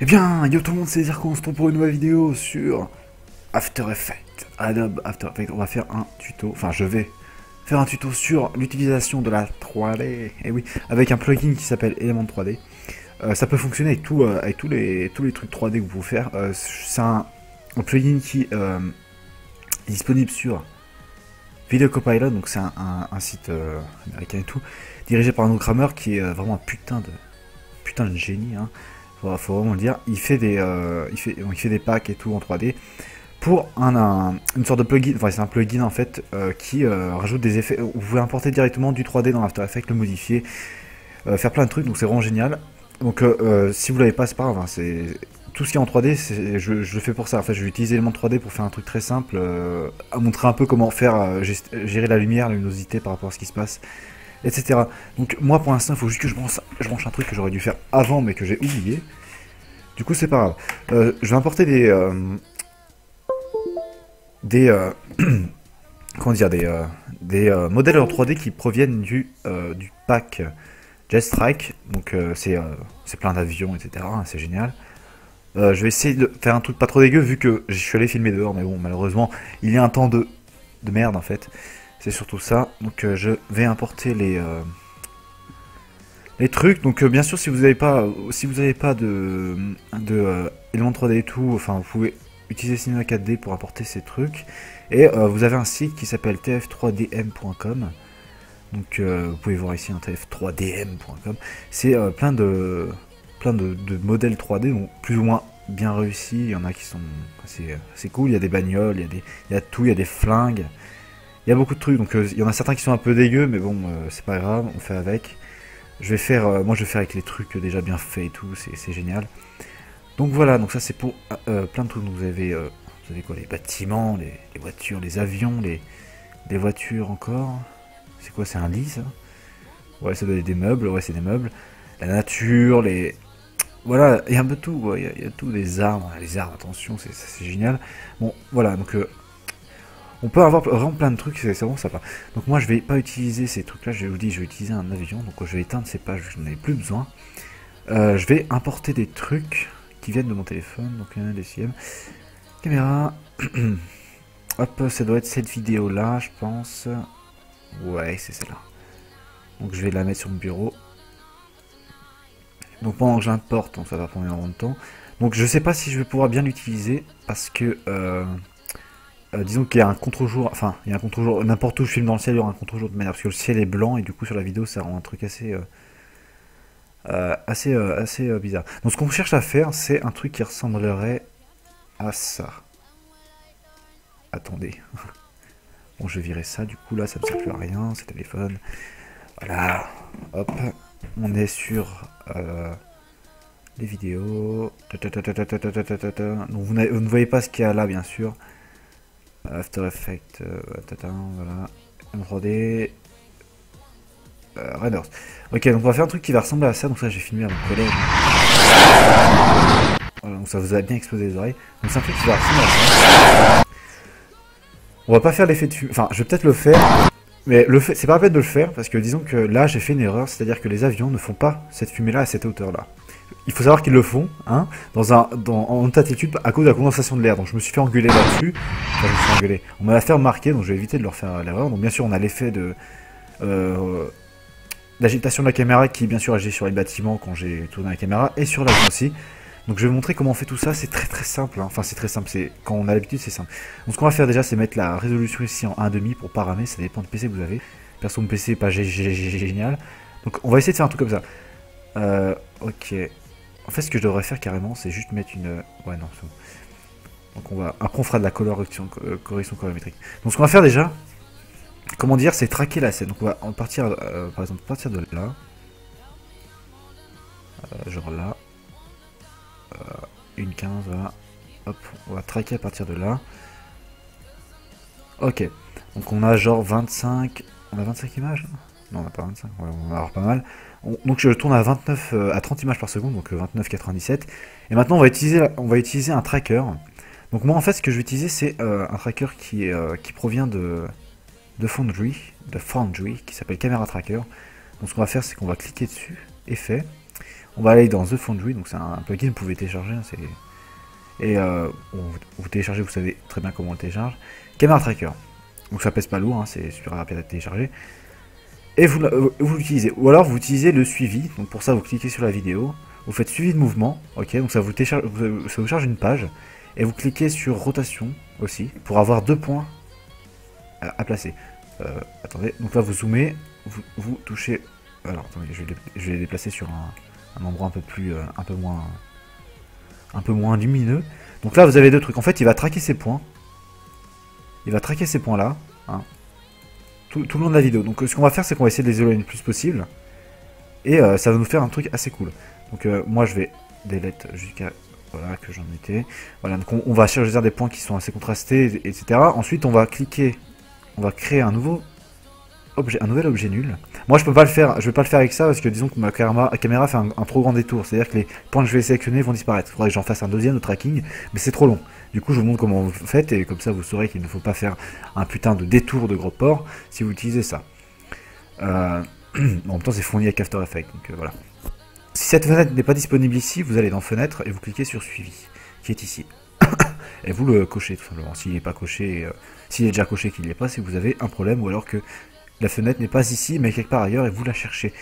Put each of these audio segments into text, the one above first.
Eh bien, yo tout le monde, c'est Zircon, on se retrouve pour une nouvelle vidéo sur After Effects, Adobe After Effects. On va faire un tuto, enfin je vais faire un tuto sur l'utilisation de la 3D, et oui, avec un plugin qui s'appelle Element 3D. Ça peut fonctionner avec, avec tous les trucs 3D que vous pouvez faire. C'est un plugin qui est disponible sur Video Copilot, donc c'est un site américain et tout, dirigé par un programmeur qui est vraiment un putain de génie, hein. Faut vraiment le dire. Il fait des packs et tout en 3D pour une sorte de plugin. Enfin, c'est un plugin en fait qui rajoute des effets. Vous pouvez importer directement du 3D dans After Effects, le modifier, faire plein de trucs. Donc c'est vraiment génial. Donc si vous l'avez pas, c'est pas grave. Hein, c'est tout ce qui est en 3D. Je le fais pour ça. En fait, je vais utiliser l'élément 3D pour faire un truc très simple, à montrer un peu comment faire gérer la lumière, la luminosité par rapport à ce qui se passe, etc. Donc moi pour l'instant il faut juste que je branche un truc que j'aurais dû faire avant mais que j'ai oublié. Du coup c'est pas grave. Je vais importer des comment dire des modèles en 3D qui proviennent du pack Jet Strike. Donc c'est plein d'avions, etc. C'est génial. Je vais essayer de faire un truc pas trop dégueu vu que je suis allé filmer dehors, mais bon malheureusement il y a un temps de merde en fait. C'est surtout ça. Donc je vais importer les trucs. Donc bien sûr si vous avez pas de éléments 3D et tout, enfin vous pouvez utiliser Cinema 4D pour importer ces trucs. Et vous avez un site qui s'appelle tf3dm.com. Donc vous pouvez voir ici un tf3dm.com. C'est plein de modèles 3D, donc plus ou moins bien réussis. Il y en a qui sont assez cool. Il y a des bagnoles, il y a tout, il y a des flingues. Il y a beaucoup de trucs, donc il y en a certains qui sont un peu dégueux, mais bon, c'est pas grave, on fait avec. Moi je vais faire avec les trucs déjà bien faits et tout, c'est génial. Donc voilà, donc ça c'est pour plein de trucs. Donc vous avez quoi, les bâtiments, les voitures, les avions, les voitures encore. C'est quoi, c'est un lit ça? Ouais, ça doit être des meubles, ouais c'est des meubles. La nature, voilà, il y a un peu tout, ouais, il y a tout, les arbres, attention, c'est génial. Bon, voilà, donc on peut avoir vraiment plein de trucs, c'est vraiment sympa. Donc moi je vais pas utiliser ces trucs là, je vous dis je vais utiliser un avion, donc je vais éteindre ces pages, je n'en ai plus besoin. Je vais importer des trucs qui viennent de mon téléphone, donc il y en a des CM. Caméra, hop, ça doit être cette vidéo là je pense. Ouais c'est celle-là. Donc je vais la mettre sur mon bureau. Donc pendant que j'importe, ça va prendre énormément de temps. Donc je sais pas si je vais pouvoir bien l'utiliser parce que disons qu'il y a un contre-jour, enfin il y a un contre-jour, n'importe où je filme dans le ciel, il y aura un contre-jour de manière, parce que le ciel est blanc et du coup sur la vidéo ça rend un truc assez bizarre. Donc ce qu'on cherche à faire, c'est un truc qui ressemblerait à ça. Attendez. Bon, je vais virer ça, du coup là ça ne sert plus à rien, c'est téléphone. Voilà, hop, on est sur les vidéos. Donc vous ne voyez pas ce qu'il y a là bien sûr. After Effects, voilà. M3D. Renders. Ok, donc on va faire un truc qui va ressembler à ça. Donc ça, j'ai filmé à mon collègue. Voilà, donc ça vous a bien explosé les oreilles. Donc c'est un truc qui va ressembler à ça. On va pas faire l'effet de fumée. Enfin, je vais peut-être le faire. Mais c'est pas la peine de le faire parce que disons que là j'ai fait une erreur, c'est-à-dire que les avions ne font pas cette fumée-là à cette hauteur-là. Il faut savoir qu'ils le font, hein, en haute altitude à cause de la condensation de l'air. Donc je me suis fait engueuler là-dessus. Enfin, je me suis fait engueuler. On m'a l'a fait remarquer, donc je vais éviter de leur faire l'erreur. Donc bien sûr, on a l'effet d'agitation de la caméra qui bien sûr agit sur les bâtiments quand j'ai tourné la caméra et sur l'avion aussi. Donc je vais vous montrer comment on fait tout ça. C'est très simple, hein. Enfin c'est très simple. Quand on a l'habitude, c'est simple. Donc ce qu'on va faire déjà, c'est mettre la résolution ici en 1,5 pour pas ramer. Ça dépend du PC que vous avez. Perso, mon PC est pas génial. Donc on va essayer de faire un truc comme ça. Ok. En fait, ce que je devrais faire carrément, c'est juste mettre une... Ouais, non, c'est bon. Donc après, on fera de la correction colorimétrique. Donc ce qu'on va faire déjà, comment dire, c'est traquer la scène. Donc on va en partir, par exemple, partir de là. Genre là. 1,15, voilà. Hop, on va traquer à partir de là. Ok. Donc on a genre 25... On a 25 images? Non, on n'a pas 25, ouais, on va avoir pas mal. Donc je tourne à 29, à 30 images par seconde, donc 29,97. Et maintenant on va utiliser un tracker. Donc moi en fait ce que je vais utiliser c'est un tracker qui provient de Foundry, qui s'appelle Camera Tracker. Donc ce qu'on va faire c'est qu'on va cliquer dessus, effet. On va aller dans The Foundry, donc c'est un plugin que vous pouvez télécharger. Hein, et vous téléchargez, vous savez très bien comment on le télécharge. Camera Tracker. Donc ça pèse pas lourd, hein, c'est super rapide à télécharger. Et vous l'utilisez. Ou alors vous utilisez le suivi. Donc pour ça, vous cliquez sur la vidéo. Vous faites suivi de mouvement. Ok, donc ça vous charge une page. Et vous cliquez sur rotation aussi. Pour avoir 2 points à placer. Attendez, donc là vous zoomez. Vous touchez. Alors attendez, je vais les déplacer sur un endroit un peu moins lumineux. Donc là vous avez 2 trucs. En fait, il va traquer ces points. Il va traquer ces points là. Hein. Tout le long de la vidéo. Donc ce qu'on va faire, c'est qu'on va essayer de les éloigner le plus possible. Et ça va nous faire un truc assez cool. Donc moi je vais delete jusqu'à voilà que j'en étais. Voilà, donc on va choisir des points qui sont assez contrastés, etc. Ensuite on va cliquer, on va créer un nouvel objet nul. Moi je peux pas le faire, je vais pas le faire avec ça parce que disons que ma caméra fait un trop grand détour. C'est-à-dire que les points que je vais sélectionner vont disparaître. Il faudrait que j'en fasse un deuxième de tracking, mais c'est trop long. Du coup je vous montre comment vous faites et comme ça vous saurez qu'il ne faut pas faire un putain de détour de gros port si vous utilisez ça. En même temps c'est fourni avec After Effects, donc voilà. Si cette fenêtre n'est pas disponible ici, vous allez dans Fenêtre et vous cliquez sur Suivi, qui est ici. Et vous le cochez tout simplement. S'il n'est pas coché, s'il est déjà coché qu'il n'y est pas, c'est que vous avez un problème ou alors que la fenêtre n'est pas ici mais quelque part ailleurs et vous la cherchez.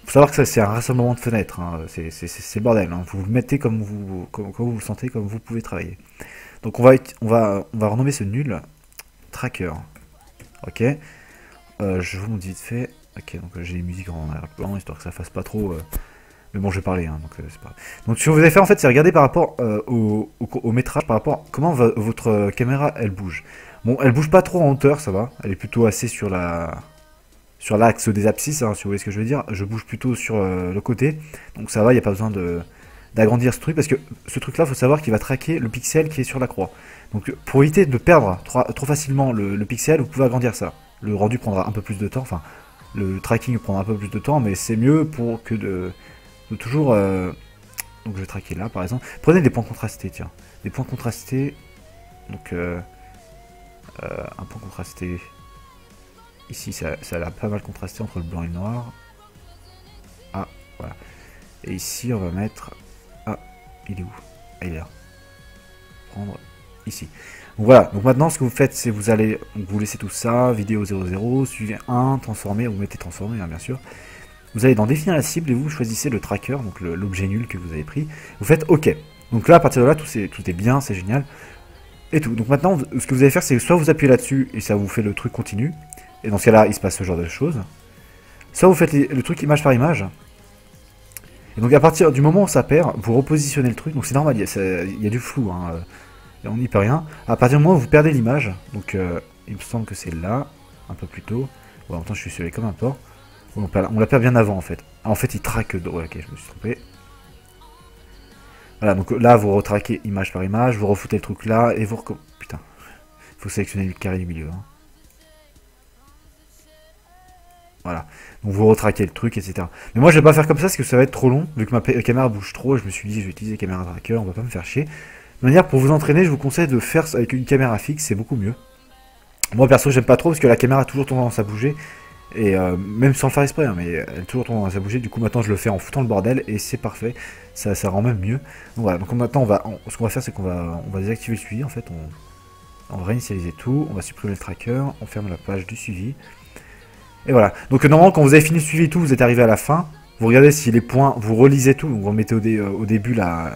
Il faut savoir que ça c'est un rassemblement de fenêtres, hein. C'est le bordel. Hein. Vous le mettez comme vous le sentez, comme vous pouvez travailler. Donc on va renommer ce nul Tracker. Ok. Je vous montre vite fait. Ok, donc j'ai les musiques en arrière-plan histoire que ça fasse pas trop. Mais bon, je vais parler, hein, donc c'est pas grave. Donc ce que vous avez fait en fait, c'est regarder par rapport au métrage, par rapport à comment votre caméra elle bouge. Bon, elle bouge pas trop en hauteur, ça va. Elle est plutôt assez sur l'axe des abscisses, hein, si vous voyez ce que je veux dire. Je bouge plutôt sur le côté, donc ça va. Il n'y a pas besoin d'agrandir ce truc parce que ce truc-là, il faut savoir qu'il va traquer le pixel qui est sur la croix. Donc pour éviter de perdre trop facilement le pixel, vous pouvez agrandir ça. Le rendu prendra un peu plus de temps, enfin le tracking prendra un peu plus de temps, mais c'est mieux pour que de toujours donc je vais traquer là par exemple. Prenez des points contrastés, tiens, des points contrastés. Donc un point contrasté ici, ça a pas mal contrasté entre le blanc et le noir. Ah voilà. Et ici on va mettre, ah il est où? Ah, il est là. Prendre ici. Donc voilà, donc maintenant ce que vous faites, c'est vous allez vous laissez tout ça, vidéo 00, suivez 1, transformer, vous mettez transformer, hein, bien sûr. Vous allez dans définir la cible et vous choisissez le tracker, donc l'objet nul que vous avez pris. Vous faites OK. Donc là, à partir de là, tout est bien, c'est génial. Et tout. Donc maintenant, ce que vous allez faire, c'est soit vous appuyez là-dessus et ça vous fait le truc continu. Et dans ce cas-là, il se passe ce genre de choses. Soit vous faites le truc image par image. Et donc à partir du moment où ça perd, vous repositionnez le truc. Donc c'est normal, il y a du flou. Hein, et on n'y peut rien. À partir du moment où vous perdez l'image, donc il me semble que c'est là, un peu plus tôt. Bon, en même temps, je suis sur les comme un port. On la perd bien avant en fait. Ah, en fait il traque. Ouais, ok, je me suis trompé. Voilà, donc là vous retraquez image par image, vous refoutez le truc là et vous putain. Il faut sélectionner le carré du milieu. Hein. Voilà. Donc vous retraquez le truc, etc. Mais moi je vais pas faire comme ça parce que ça va être trop long. Vu que ma caméra bouge trop, je me suis dit je vais utiliser caméra tracker, on va pas me faire chier. De manière pour vous entraîner, je vous conseille de faire avec une caméra fixe, c'est beaucoup mieux. Moi perso j'aime pas trop parce que la caméra a toujours tendance à bouger. Et même sans le faire exprès, hein, mais elle a toujours tendance à bouger. Du coup, maintenant, je le fais en foutant le bordel et c'est parfait. Ça rend même mieux. Donc voilà. Donc maintenant, ce qu'on va faire, c'est qu'on va désactiver le suivi. En fait, on va réinitialiser tout. On va supprimer le tracker. On ferme la page du suivi. Et voilà. Donc normalement, quand vous avez fini le suivi et tout, vous êtes arrivé à la fin. Vous regardez si les points, vous relisez tout. Donc vous remettez au début la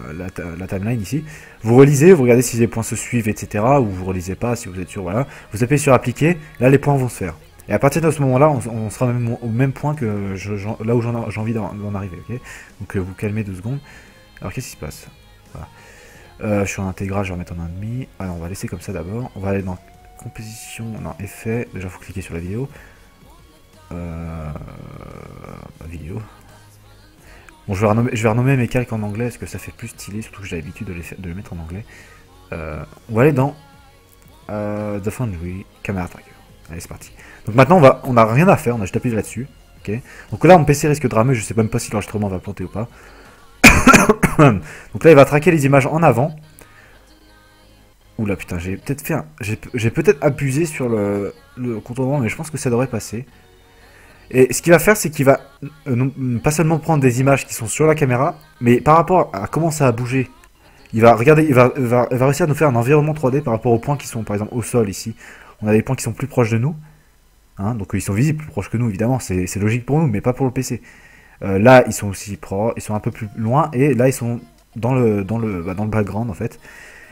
timeline ici. Vous relisez, vous regardez si les points se suivent, etc. Ou vous relisez pas, si vous êtes sûr. Voilà. Vous appuyez sur appliquer. Là, les points vont se faire. Et à partir de ce moment-là, on sera même au même point que là où j'ai envie d'en arriver. Okay, donc vous calmez 2 secondes. Alors qu'est-ce qui se passe? Voilà. Je suis en intégral, je vais remettre en 1,5. Alors on va laisser comme ça d'abord. On va aller dans composition, non, effet. Déjà il faut cliquer sur la vidéo. Vidéo. Bon, je vais renommer mes calques en anglais parce que ça fait plus stylé, surtout que j'ai l'habitude de les mettre en anglais. On va aller dans The Foundry, Camera Tracker. Allez, c'est parti. Donc maintenant, on n'a rien à faire, on a juste appuyé là-dessus. Okay. Donc là, mon PC risque de ramer, je sais même pas si l'enregistrement va planter ou pas. Donc là, il va traquer les images en avant. Oula, putain, j'ai peut-être fait j'ai peut-être abusé sur le contournement, mais je pense que ça devrait passer. Et ce qu'il va faire, c'est qu'il va pas seulement prendre des images qui sont sur la caméra, mais par rapport à comment ça a bougé, il va regarder, il va réussir à nous faire un environnement 3D par rapport aux points qui sont par exemple au sol ici. On a des points qui sont plus proches de nous, hein, donc ils sont visibles plus proches que nous évidemment, c'est logique pour nous, mais pas pour le PC. Là, ils sont aussi proches, ils sont un peu plus loin, et là ils sont dans le background en fait.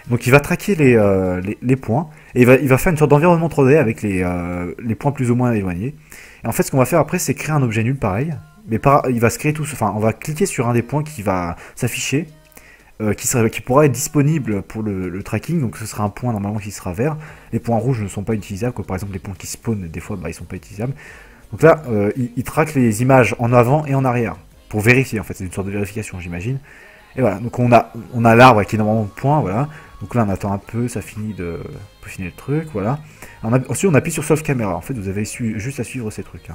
Donc il va traquer les points, et il va faire une sorte d'environnement 3D avec les points plus ou moins éloignés. Et en fait, ce qu'on va faire après, c'est créer un objet nul pareil, mais il va se créer tout, enfin, on va cliquer sur un des points qui va s'afficher, qui pourra être disponible pour le tracking, donc ce sera un point normalement qui sera vert. Les points rouges ne sont pas utilisables, comme par exemple les points qui spawnent, des fois, bah, ils sont pas utilisables. Donc là, il traque les images en avant et en arrière, pour vérifier, en fait, c'est une sorte de vérification, j'imagine. Et voilà, donc on a l'arbre qui est normalement de points, voilà. Donc là, on attend un peu, ça finit de finir le truc, voilà. Ensuite, on appuie sur Solve Camera. En fait, vous avez juste à suivre ces trucs. Hein.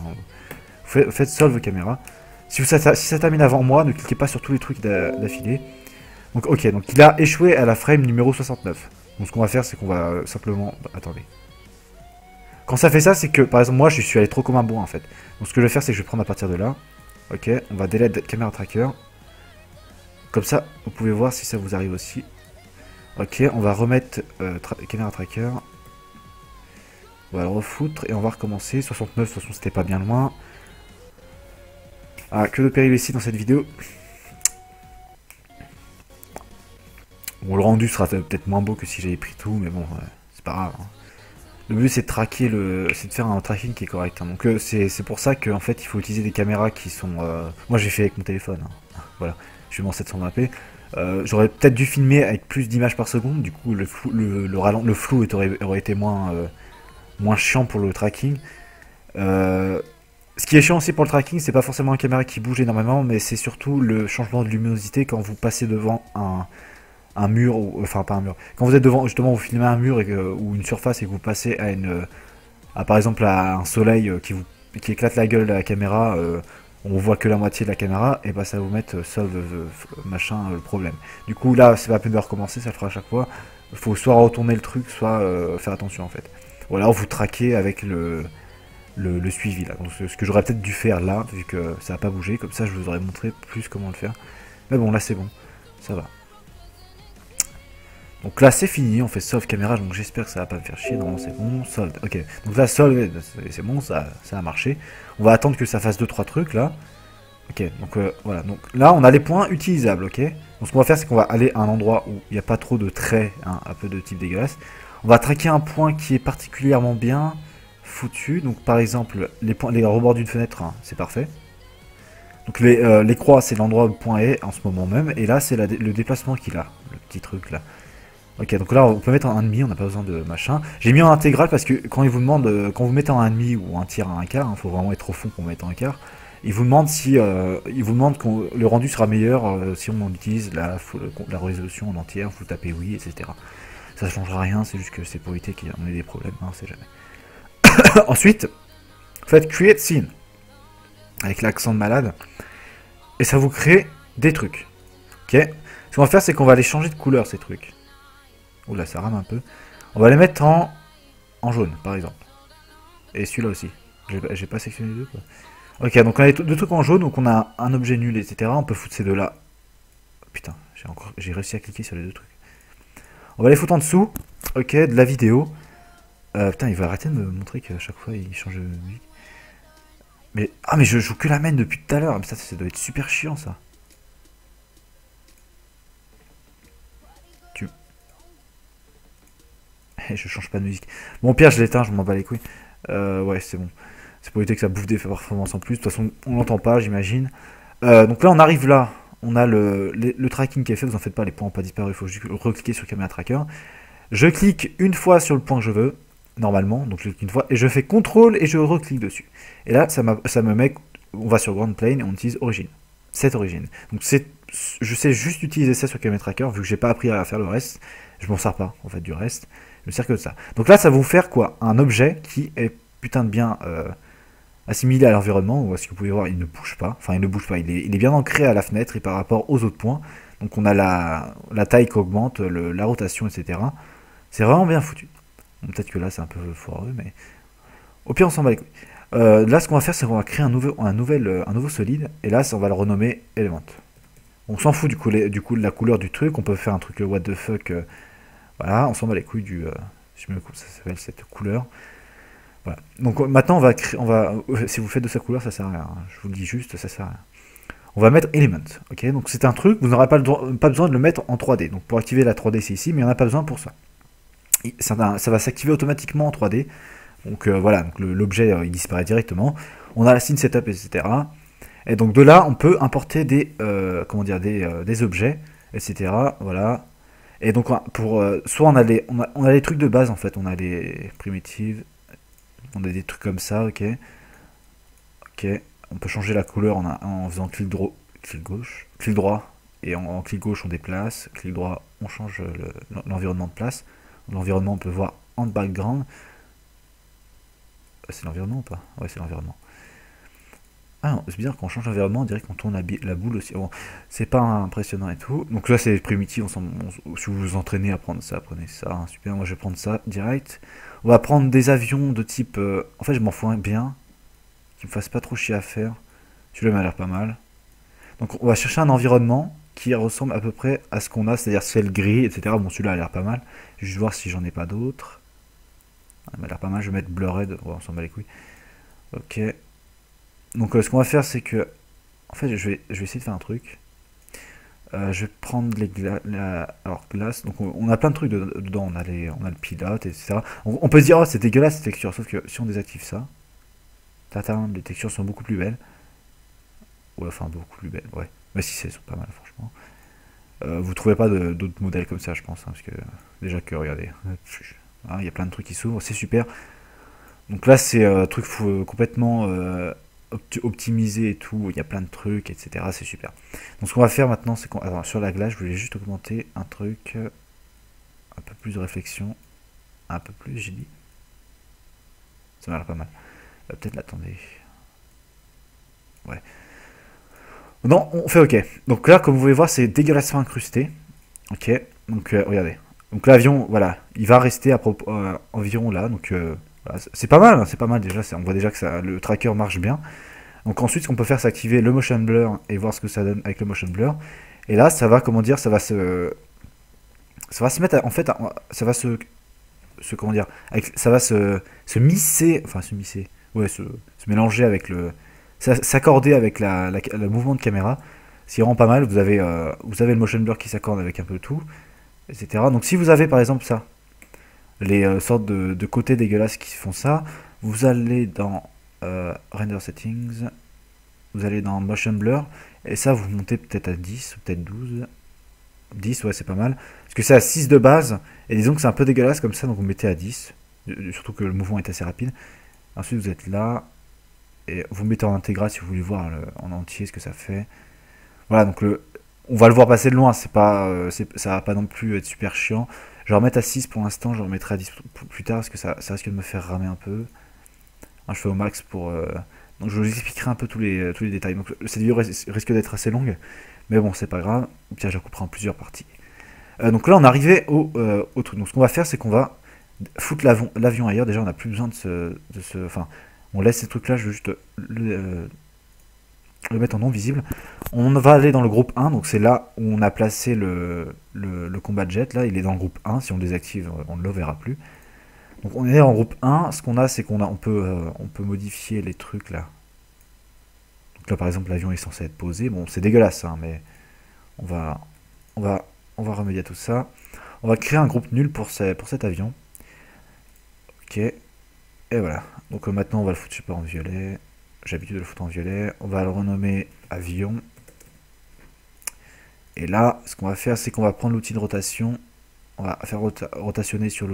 Vous faites Solve Camera. Si ça termine avant moi, ne cliquez pas sur tous les trucs d'affilée. Donc, ok, donc il a échoué à la frame numéro 69. Donc, ce qu'on va faire, c'est qu'on va simplement... Bah, attendez. Quand ça fait ça, c'est que, par exemple, moi, je suis allé trop comme un bois, en fait. Donc, ce que je vais faire, c'est que je vais prendre à partir de là. Ok, on va delete Camera Tracker. Comme ça, vous pouvez voir si ça vous arrive aussi. Ok, on va remettre Camera Tracker. On va le refoutre et on va recommencer. 69, de toute façon, c'était pas bien loin. Ah, que de péripéties dans cette vidéo. Bon, le rendu sera peut-être moins beau que si j'avais pris tout, mais bon, c'est pas grave. Hein. Le but, c'est de traquer c'est de faire un tracking qui est correct. Hein. Donc, c'est pour ça qu'en fait, il faut utiliser des caméras qui sont... Moi, j'ai fait avec mon téléphone. Hein. Voilà, je suis en 720p. J'aurais peut-être dû filmer avec plus d'images par seconde, du coup le flou aurait été moins chiant pour le tracking. Ce qui est chiant aussi pour le tracking, c'est pas forcément une caméra qui bouge énormément, mais c'est surtout le changement de luminosité quand vous passez devant un mur, enfin pas un mur, quand vous êtes devant, justement vous filmez un mur ou une surface et que vous passez par exemple à un soleil qui éclate la gueule de la caméra, on voit que la moitié de la caméra, et bah ça va vous mettre solve machin le problème. Du coup là c'est pas la peine de recommencer, ça le fera à chaque fois. Il faut soit retourner le truc, soit faire attention en fait. Ou alors vous traquez avec le suivi là. Donc ce que j'aurais peut-être dû faire là, vu que ça n'a pas bougé, comme ça je vous aurais montré plus comment le faire. Mais bon là c'est bon, ça va. Donc là c'est fini, on fait solve caméra, donc j'espère que ça va pas me faire chier, non c'est bon, solve, ok. Donc là solve, c'est bon, ça a marché. On va attendre que ça fasse 2-3 trucs là. Ok, donc voilà, donc là on a les points utilisables, ok. Donc ce qu'on va faire c'est qu'on va aller à un endroit où il n'y a pas trop de traits, hein, un peu de type dégueulasse. On va traquer un point qui est particulièrement bien foutu, donc par exemple les rebords d'une fenêtre, hein, c'est parfait. Donc les croix c'est l'endroit où le point est en ce moment même, et là c'est le déplacement qu'il a, le petit truc là. Ok, donc là on peut mettre en 1,5, on n'a pas besoin de machin. J'ai mis en intégral parce que quand il vous demande, quand vous mettez en 1,5 ou un tiers à un quart, il faut vraiment être au fond pour mettre en un quart. Il vous demande si, que le rendu sera meilleur si on utilise la résolution en entière, vous tapez oui, etc. Ça ne changera rien, c'est juste que c'est pour éviter qu'on ait des problèmes, hein, on sait jamais. Ensuite, faites create scene avec l'accent de malade et ça vous crée des trucs. Ok. Ce qu'on va faire, c'est qu'on va les changer de couleur ces trucs. Oula, ça rame un peu. On va les mettre en jaune, par exemple. Et celui-là aussi. J'ai pas sectionné les deux, quoi. Ok, donc on a deux trucs en jaune, donc on a un objet nul, etc. On peut foutre ces deux-là. Putain, j'ai réussi à cliquer sur les deux trucs. On va les foutre en dessous. Ok, de la vidéo. Putain, il va arrêter de me montrer qu'à chaque fois, il change de musique. Mais, mais je joue que la main depuis tout à l'heure. Mais ça doit être super chiant, ça. Je change pas de musique. Bon, pire, je l'éteins, je m'en bats les couilles. Ouais, c'est bon. C'est pour éviter que ça bouffe des performances en plus. De toute façon, on l'entend pas, j'imagine. Donc là, on arrive là. On a le tracking qui est fait. Vous en faites pas, les points n'ont pas disparu. Il faut juste recliquer sur Camera Tracker. Je clique une fois sur le point que je veux, normalement. Donc je clique une fois. Et je fais CTRL et je reclique dessus. Et là, ça me met... On va sur Ground Plane et on utilise Origin. Cette origine. Donc je sais juste utiliser ça sur Camera Tracker. Vu que j'ai pas appris à faire le reste. Je m'en sers pas, en fait, du reste. Je me sers que de ça. Donc là, ça va vous faire quoi? Un objet qui est putain de bien assimilé à l'environnement. Où est-ce que vous pouvez voir, il ne bouge pas. Enfin, il ne bouge pas. Il est bien ancré à la fenêtre et par rapport aux autres points. Donc on a la taille qui augmente, la rotation, etc. C'est vraiment bien foutu. Bon, peut-être que là, c'est un peu foireux, mais... Au pire, on s'en bat les couilles. Là, ce qu'on va faire, c'est qu'on va créer un nouveau solide. Et là, on va le renommer Element. On s'en fout du coup de la couleur du truc. On peut faire un truc what the fuck. Voilà, on s'en bat les couilles du... je sais même comment ça s'appelle cette couleur. Voilà. Donc maintenant, si vous faites de sa couleur, ça sert à rien, hein. Je vous le dis juste, ça sert à rien. On va mettre Element. Ok, donc c'est un truc, vous n'aurez pas besoin de le mettre en 3D. Donc pour activer la 3D, c'est ici, mais on n'a pas besoin pour ça. Ça va s'activer automatiquement en 3D. Donc voilà, donc l'objet il disparaît directement. On a la scene setup, etc. Et donc de là, on peut importer des objets, etc. Voilà. Et donc soit on a les trucs de base en fait, on a les primitives, on a des trucs comme ça, ok. Ok. On peut changer la couleur en faisant clic gauche, clic droit, et en clic gauche on déplace, clic droit on change l'environnement de place. L'environnement on peut voir en background. C'est l'environnement ou pas? Ouais, c'est l'environnement. Ah non, c'est bizarre, quand on change d'environnement, on dirait qu'on tourne la boule aussi. Bon, c'est pas impressionnant et tout. Donc là, c'est primitif. Si vous vous entraînez à prendre ça, prenez ça. Hein, super, moi je vais prendre ça direct. On va prendre des avions de type. En fait, je m'en fous bien. Qui me fasse pas trop chier à faire. Celui-là m'a l'air pas mal. Donc on va chercher un environnement qui ressemble à peu près à ce qu'on a, c'est-à-dire ciel gris, etc. Bon, celui-là a l'air pas mal. Je vais juste voir si j'en ai pas d'autres. Il m'a l'air pas mal. Je vais mettre blurred. On s'en bat les couilles. Ok. Donc ce qu'on va faire, c'est que... En fait, je vais essayer de faire un truc. Je vais prendre alors, glace. Donc on a plein de trucs dedans. On a le pilote, etc. On peut se dire, oh, c'est dégueulasse cette texture. Sauf que si on désactive ça, les textures sont beaucoup plus belles. Ouais, enfin, beaucoup plus belles, ouais. Mais si, elles sont pas mal, franchement. Vous trouvez pas d'autres modèles comme ça, je pense. Hein, parce que déjà que, regardez, il y a plein de trucs qui s'ouvrent. C'est super. Donc là, c'est un truc complètement optimisé et tout. Il y a plein de trucs, etc. C'est super. Donc ce qu'on va faire maintenant, c'est qu'on... sur la glace, je voulais juste augmenter un truc. Un peu plus de réflexion. Un peu plus, j'ai dit. Ça m'a l'air pas mal. Peut-être, attendez. Ouais. Non, on fait OK. Donc là, comme vous pouvez voir, c'est dégueulassement incrusté. OK. Donc regardez. Donc l'avion, voilà, il va rester environ là. Donc voilà, c'est pas mal, hein, c'est pas mal déjà. On voit déjà que le tracker marche bien. Donc ensuite, ce qu'on peut faire, c'est activer le motion blur et voir ce que ça donne avec le motion blur. Et là, ça va, comment dire, ça va se mettre, en fait, ça va comment dire, ça va se misser, enfin se misser, ouais, se mélanger avec s'accorder avec le mouvement de caméra. C'est vraiment pas mal. Vous avez le motion blur qui s'accorde avec un peu tout, etc. Donc si vous avez par exemple ça, les sortes de côtés dégueulasses qui font ça, vous allez dans Render Settings, vous allez dans Motion Blur, et ça vous montez peut-être à 10, peut-être 12. 10, ouais, c'est pas mal. Parce que c'est à 6 de base, et disons que c'est un peu dégueulasse comme ça, donc vous mettez à 10. Surtout que le mouvement est assez rapide. Ensuite, vous êtes là, et vous mettez en intégral si vous voulez voir en entier ce que ça fait. Voilà, donc on va le voir passer de loin, ça va pas non plus être super chiant. Je vais remettre à 6 pour l'instant, je remettrai à 10 plus tard, parce que ça risque de me faire ramer un peu. Je fais au max pour... Donc je vous expliquerai un peu tous les détails. Donc cette vidéo risque d'être assez longue, mais bon, c'est pas grave. Au pire, je la couperai en plusieurs parties. Donc là, on est arrivé au truc. Donc ce qu'on va faire, c'est qu'on va foutre l'avion ailleurs. Déjà, on n'a plus besoin enfin, on laisse ces trucs-là, je veux juste le mettre en non visible. On va aller dans le groupe 1, donc c'est là où on a placé le combat jet. Là, il est dans le groupe 1. Si on le désactive, on ne le verra plus. Donc on est en groupe 1, ce qu'on a, c'est on peut modifier les trucs là. Donc là par exemple l'avion est censé être posé, bon c'est dégueulasse hein, mais on va remédier à tout ça. On va créer un groupe nul pour cet avion. Ok, et voilà. Donc maintenant on va le foutre, je sais pas, en violet. J'ai l'habitude de le foutre en violet. On va le renommer avion. Et là, ce qu'on va faire, c'est qu'on va prendre l'outil de rotation. On va faire rotationner sur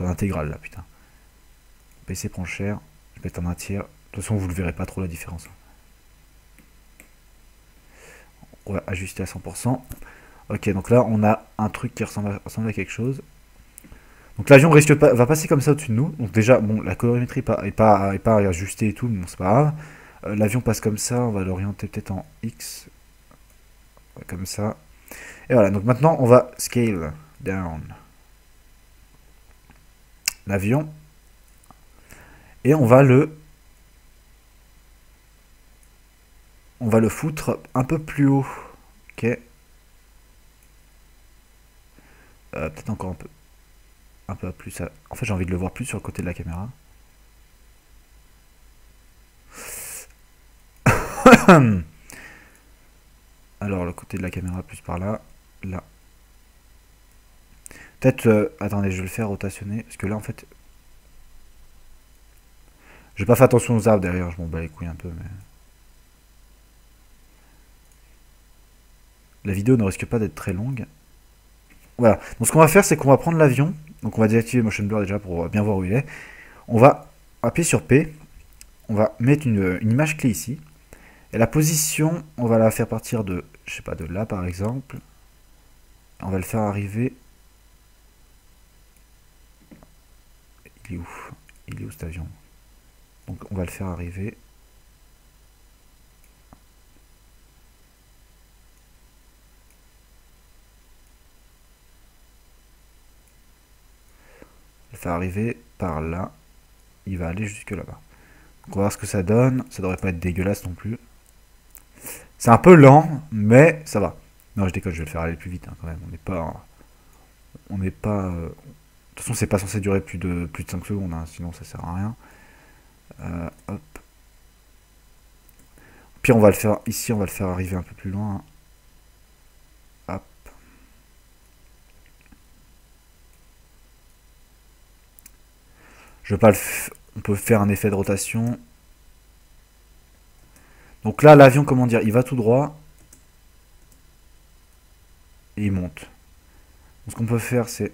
l'intégrale là, putain. PC prend cher. Je vais mettre en un tiers. De toute façon, vous ne le verrez pas trop la différence. On va ajuster à 100%. Ok, donc là, on a un truc qui ressemble à quelque chose. Donc l'avion va passer comme ça au-dessus de nous. Donc déjà, bon, la colorimétrie est pas ajustée et tout, mais bon, c'est pas grave. L'avion passe comme ça, on va l'orienter peut-être en X. Ouais, comme ça. Et voilà, donc maintenant, on va scale down l'avion. Et on va le foutre un peu plus haut. Ok. Peut-être encore un peu plus. En fait, j'ai envie de le voir plus sur le côté de la caméra. Alors, le côté de la caméra plus par là. Là. Peut-être. Attendez, je vais le faire rotationner. Parce que là, en fait. J'ai pas fait attention aux arbres derrière. Je m'en bats les couilles un peu. Mais... la vidéo ne risque pas d'être très longue. Voilà. Donc, ce qu'on va faire, c'est qu'on va prendre l'avion. Donc, on va désactiver Motion Blur déjà pour bien voir où il est. On va appuyer sur P. On va mettre une image clé ici. Et la position, on va la faire partir de, je sais pas, de là par exemple. On va le faire arriver. Il est où? Il est où cet avion? Donc on va le faire arriver. On va le faire arriver par là. Il va aller jusque là-bas. Donc on va voir ce que ça donne. Ça devrait pas être dégueulasse non plus. C'est un peu lent, mais ça va. Non, je déconne, je vais le faire aller plus vite hein, quand même. On n'est pas. On n'est pas. De toute façon, c'est pas censé durer plus de 5 secondes, hein, sinon ça sert à rien. Hop. Puis on va le faire ici, on va le faire arriver un peu plus loin. Hop. Je veux pas le on peut faire un effet de rotation. Donc là, l'avion, comment dire, il va tout droit. Et il monte. Donc ce qu'on peut faire, c'est...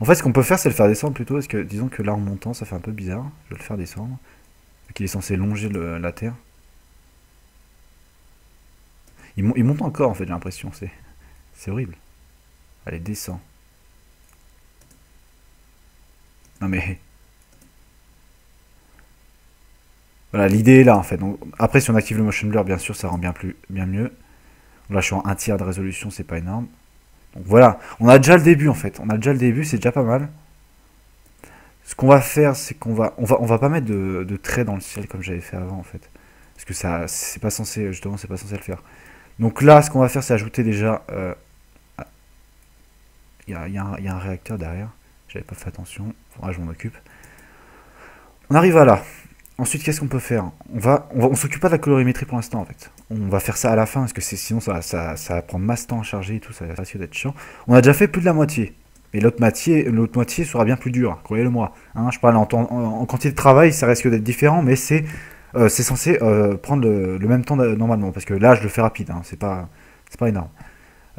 En fait, ce qu'on peut faire, c'est le faire descendre plutôt. Parce que disons que là, en montant, ça fait un peu bizarre. Je vais le faire descendre. Vu qu'il est censé longer la Terre. Il monte encore, en fait, j'ai l'impression. C'est horrible. Allez, descend. Non mais... voilà, l'idée est là, en fait. Donc, après, si on active le motion blur, bien sûr, ça rend bien mieux. Là, je suis en 1/3 de résolution, c'est pas énorme. Donc voilà, on a déjà le début, en fait. On a déjà le début, c'est déjà pas mal. Ce qu'on va faire, c'est qu'on on va pas mettre de traits dans le ciel comme j'avais fait avant, en fait. Parce que ça, c'est pas censé, justement, c'est pas censé le faire. Donc là, ce qu'on va faire, c'est ajouter déjà... il y a un réacteur derrière. J'avais pas fait attention. Faudra que je m'en occupe. On arrive à là. Ensuite, qu'est-ce qu'on peut faire? On s'occupe pas de la colorimétrie pour l'instant, en fait. On va faire ça à la fin, parce que sinon, ça va prendre masse temps à charger et tout, ça va risquer d'être chiant. On a déjà fait plus de la moitié. Et l'autre moitié sera bien plus dure, croyez-le-moi. Hein, je parle en quantité de travail, ça risque d'être différent, mais c'est censé prendre le même temps normalement. Parce que là, je le fais rapide, hein, c'est pas énorme.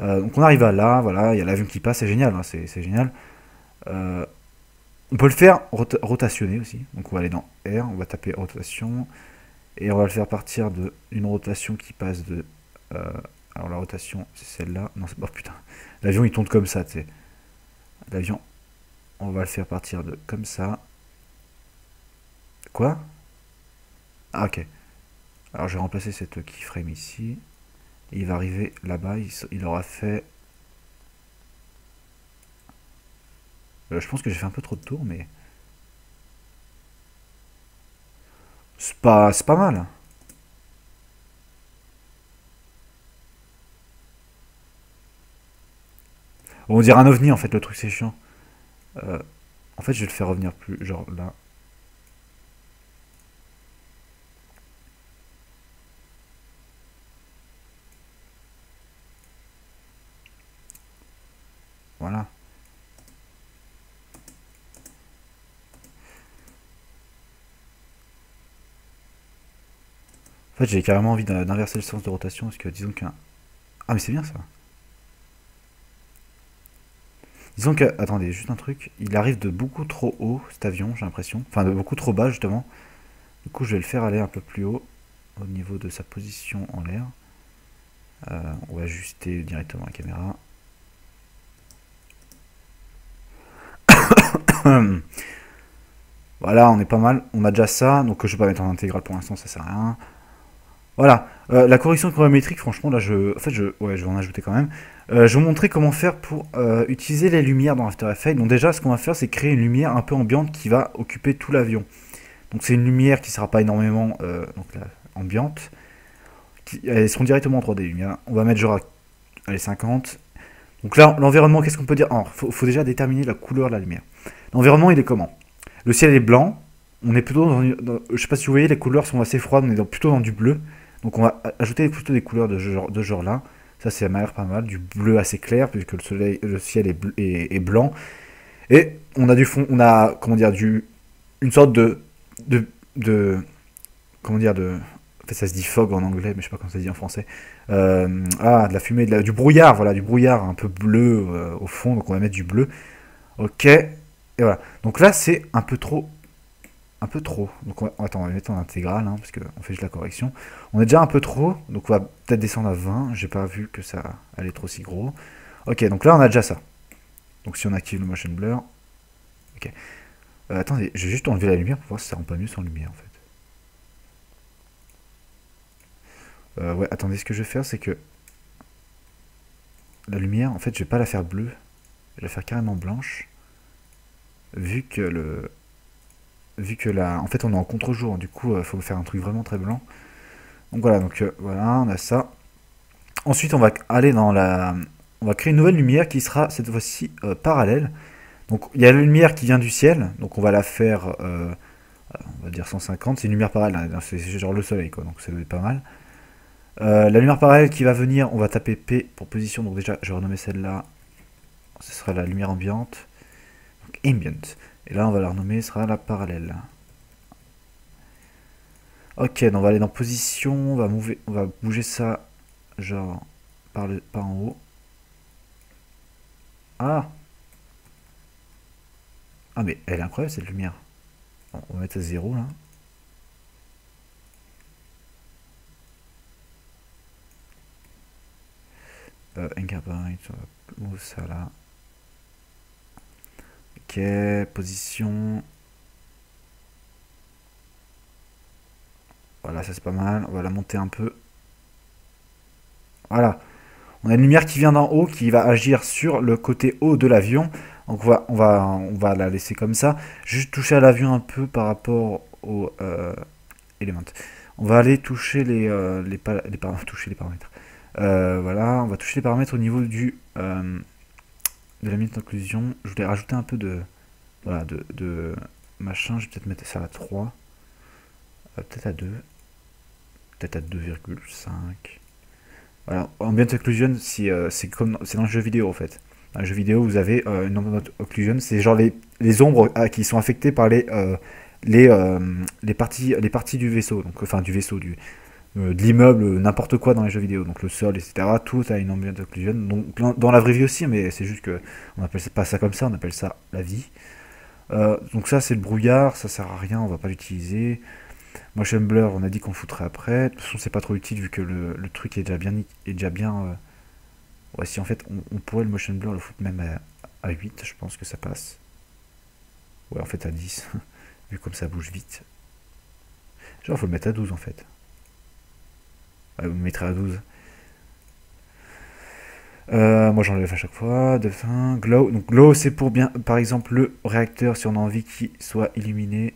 Donc on arrive à là, voilà, il y a l'avion qui passe, c'est génial, hein, c'est génial. Euh, on peut le faire rotationner aussi. Donc on va aller dans R, on va taper rotation. Et on va le faire partir d'une rotation qui passe de... alors la rotation, c'est celle-là. Non, c'est pas... putain. L'avion, il tourne comme ça, tu sais. L'avion, on va le faire partir de comme ça. Quoi? Ah, ok. Alors je vais remplacer cette keyframe ici. Et il va arriver là-bas. Il aura fait... je pense que j'ai fait un peu trop de tours, mais... c'est pas mal. On dirait un ovni, en fait, le truc, c'est chiant. Euh, en fait, je vais le faire revenir plus... genre là. Voilà. En fait, j'ai carrément envie d'inverser le sens de rotation, parce que disons qu'un... Ah, mais c'est bien, ça. Disons que... attendez, juste un truc. Il arrive de beaucoup trop haut, cet avion, j'ai l'impression. Enfin, de beaucoup trop bas, justement. Du coup, je vais le faire aller un peu plus haut, au niveau de sa position en l'air. On va ajuster directement la caméra. Voilà, on est pas mal. On a déjà ça, donc je vais pas mettre en intégrale pour l'instant, ça sert à rien. Voilà. La correction colorimétrique, franchement, là, en fait, ouais, je vais en ajouter quand même. Je vais vous montrer comment faire pour utiliser les lumières dans After Effects. Donc déjà, ce qu'on va faire, c'est créer une lumière un peu ambiante qui va occuper tout l'avion. Donc c'est une lumière qui ne sera pas énormément donc, là, ambiante. Elles seront directement en 3D, les lumières. On va mettre genre, allez, 50. Donc là, l'environnement, qu'est-ce qu'on peut dire? Faut déjà déterminer la couleur de la lumière. L'environnement, il est comment? Le ciel est blanc. On est plutôt je sais pas si vous voyez, les couleurs sont assez froides. On est plutôt dans du bleu. Donc on va ajouter plutôt des couleurs de ce genre-là. Ça, ça m'a l'air pas mal. Du bleu assez clair, puisque le ciel est blanc. Et on a du fond, on a, comment dire, une sorte de, de comment dire, en fait, ça se dit fog en anglais, mais je sais pas comment ça se dit en français. De la fumée, du brouillard, voilà, du brouillard un peu bleu au fond, donc on va mettre du bleu. Ok, et voilà. Donc là, c'est un peu trop. Un peu trop. Donc attends, on va mettre en intégrale, hein, parce qu'on fait juste la correction. On est déjà un peu trop, donc on va peut-être descendre à 20. J'ai pas vu que ça allait trop si gros. Ok, donc là, on a déjà ça. Donc si on active le motion blur. Ok. Attendez, je vais juste enlever la lumière pour voir si ça rend pas mieux sans lumière en fait. Ouais, attendez, ce que je vais faire, c'est que la lumière, en fait, je vais pas la faire bleue. Je vais la faire carrément blanche. Vu que en fait, on est en contre-jour. Du coup, il faut faire un truc vraiment très blanc. Donc voilà, voilà, on a ça. Ensuite, on va aller on va créer une nouvelle lumière qui sera cette fois-ci parallèle. Donc il y a la lumière qui vient du ciel, donc on va la faire, on va dire 150. C'est une lumière parallèle, hein, c'est genre le soleil, quoi. Donc ça doit être pas mal. La lumière parallèle qui va venir, on va taper P pour position. Donc déjà, je vais renommer celle-là. Ce sera la lumière ambiante. Donc ambient. Et là, on va la renommer, ce sera la parallèle. Ok, donc on va aller dans position, on va bouger ça, genre, par en haut. Ah! Ah, mais elle est incroyable cette lumière. Bon, on va mettre à 0 là. Gigabyte, on va move ça là. Ok, position. Voilà, ça c'est pas mal. On va la monter un peu. Voilà. On a une lumière qui vient d'en haut, qui va agir sur le côté haut de l'avion. Donc on va la laisser comme ça. Juste toucher à l'avion un peu par rapport au élément. On va aller toucher toucher les paramètres. Voilà, on va toucher les paramètres au niveau de la minute d'inclusion. Je voulais rajouter un peu voilà, de machin. Je vais peut-être mettre ça à 3. Peut-être à 2. Peut-être à 2,5. Voilà, ambient occlusion, c'est dans le jeu vidéo en fait. Dans le jeu vidéo, vous avez une ambient occlusion, c'est genre les ombres qui sont affectées par les parties du vaisseau, donc enfin du vaisseau, de l'immeuble, n'importe quoi dans les jeux vidéo, donc le sol, etc. Tout a une ambient occlusion. Donc dans la vraie vie aussi, mais c'est juste que on appelle pas ça comme ça, on appelle ça la vie. Donc ça c'est le brouillard, ça sert à rien, on va pas l'utiliser. Motion blur, on a dit qu'on foutrait après. De toute façon, c'est pas trop utile vu que le truc est déjà bien. Ouais, si en fait on pourrait le motion blur le foutre même à 8, je pense que ça passe. Ouais, en fait à 10, vu comme ça bouge vite. Genre, faut le mettre à 12 en fait. Ouais, vous le mettrez à 12. Moi j'enlève à chaque fois. Glow. Donc glow c'est pour bien, par exemple le réacteur si on a envie qu'il soit illuminé.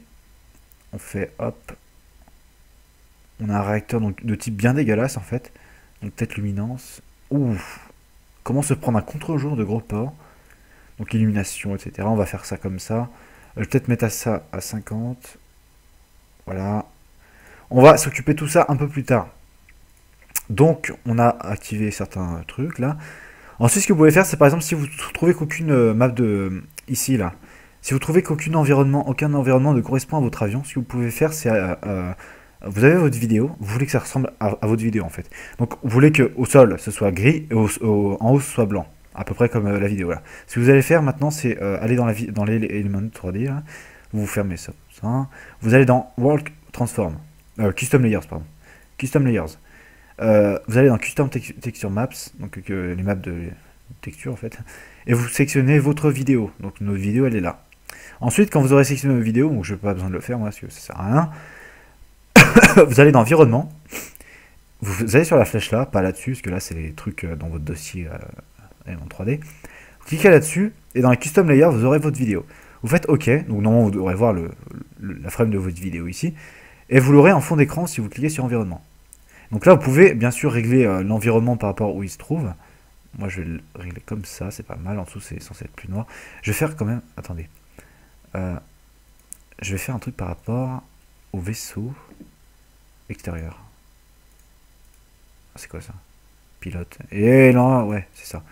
On fait hop. On a un réacteur donc, de type bien dégueulasse en fait. Donc peut-être luminance. Ouf. Comment se prendre un contre-jour de gros ports. Donc illumination, etc. On va faire ça comme ça. Je vais peut-être mettre ça à 50. Voilà. On va s'occuper de tout ça un peu plus tard. Donc on a activé certains trucs là. Ensuite ce que vous pouvez faire c'est par exemple si vous trouvez qu'aucune map de... Ici là. Si vous trouvez aucun environnement ne correspond à votre avion, ce que vous pouvez faire c'est... vous avez votre vidéo, vous voulez que ça ressemble à votre vidéo en fait. Donc vous voulez qu'au sol ce soit gris et en haut ce soit blanc. À peu près comme la vidéo là. Ce que vous allez faire maintenant c'est aller dans les éléments 3D là. Vous fermez ça. Vous allez dans World Transform. Custom Layers pardon. Custom Layers. Vous allez dans Custom Texture Maps, donc les maps de texture en fait, et vous sélectionnez votre vidéo. Donc notre vidéo elle est là. Ensuite, quand vous aurez sélectionné votre vidéo, donc je n'ai pas besoin de le faire moi parce que ça sert à rien, vous allez dans Environnement vous allez sur la flèche là, pas là-dessus, parce que là c'est les trucs dans votre dossier en 3D. Vous cliquez là-dessus, et dans les custom layers, vous aurez votre vidéo. Vous faites OK, donc normalement vous devrez voir la frame de votre vidéo ici, et vous l'aurez en fond d'écran si vous cliquez sur environnement. Donc là vous pouvez bien sûr régler l'environnement par rapport où il se trouve. Moi je vais le régler comme ça, c'est pas mal, en dessous c'est censé être plus noir. Je vais faire quand même, attendez, je vais faire un truc par rapport au vaisseau extérieur. C'est quoi ça? Pilote. Et non, ouais, c'est ça.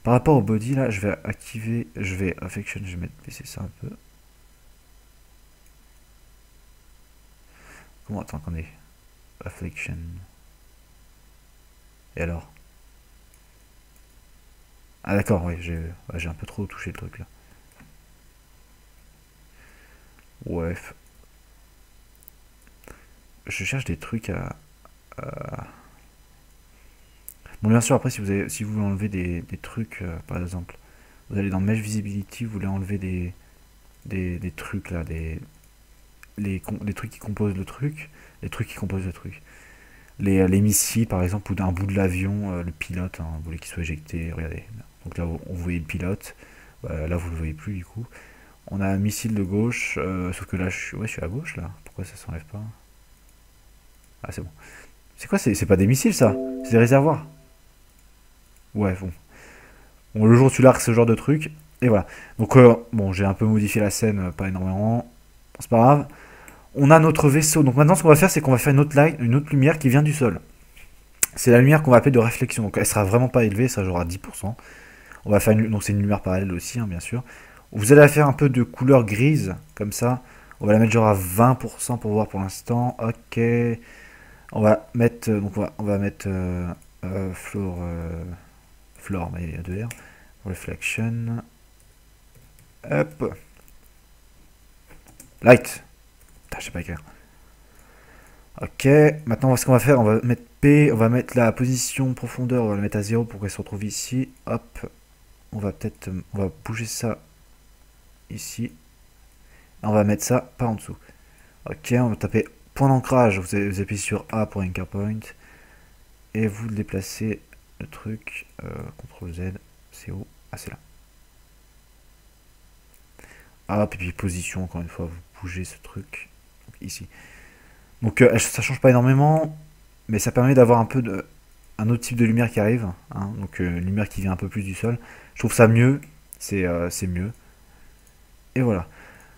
Par rapport au body, là, je vais activer, je vais affection, je vais baisser ça un peu. Comment, attends, attendez. Affliction. Et alors? Ah d'accord, oui, j'ai un peu trop touché le truc là. Ouais. Je cherche des trucs à... Bon, bien sûr, après, si vous voulez enlever des trucs, par exemple, vous allez dans Mesh Visibility, vous voulez enlever des trucs là, des trucs qui composent le truc, les trucs qui composent le truc. Les missiles, par exemple, ou d'un bout de l'avion, le pilote, hein, vous voulez qu'il soit éjecté, regardez. Donc là, on voyait le pilote, là, vous le voyez plus du coup. On a un missile de gauche, sauf que là, ouais, je suis à gauche là. Pourquoi ça s'enlève pas? Ah, c'est bon. C'est quoi? C'est pas des missiles ça? C'est des réservoirs. Ouais, bon. Bon, le jour où tu largues ce genre de truc, et voilà. Donc, bon, j'ai un peu modifié la scène, pas énormément. Bon, c'est pas grave. On a notre vaisseau. Donc maintenant, ce qu'on va faire, c'est qu'on va faire une autre lumière qui vient du sol. C'est la lumière qu'on va appeler de réflexion. Donc elle sera vraiment pas élevée, ça jouera 10%. On va faire donc c'est une lumière parallèle aussi, hein, bien sûr. Vous allez la faire un peu de couleur grise, comme ça. On va la mettre genre à 20% pour voir pour l'instant. Ok. On va mettre, donc on va mettre floor, mais il y a deux R. Reflection. Hop. Light. Putain, je sais pas écrire. Ok, maintenant ce qu'on va faire, on va mettre P, on va mettre la position profondeur, on va la mettre à 0 pour qu'elle se retrouve ici. Hop, on va bouger ça ici. Et on va mettre ça par en dessous. Ok, on va taper point d'ancrage, vous appuyez sur A pour anchor point. Et vous déplacez le truc, CTRL Z, c'est où? Ah, c'est là. Hop, et puis position, encore une fois, vous bougez ce truc, donc, ici. Donc ça change pas énormément, mais ça permet d'avoir un autre type de lumière qui arrive, hein, donc une lumière qui vient un peu plus du sol. Je trouve ça mieux, c'est mieux. Et voilà.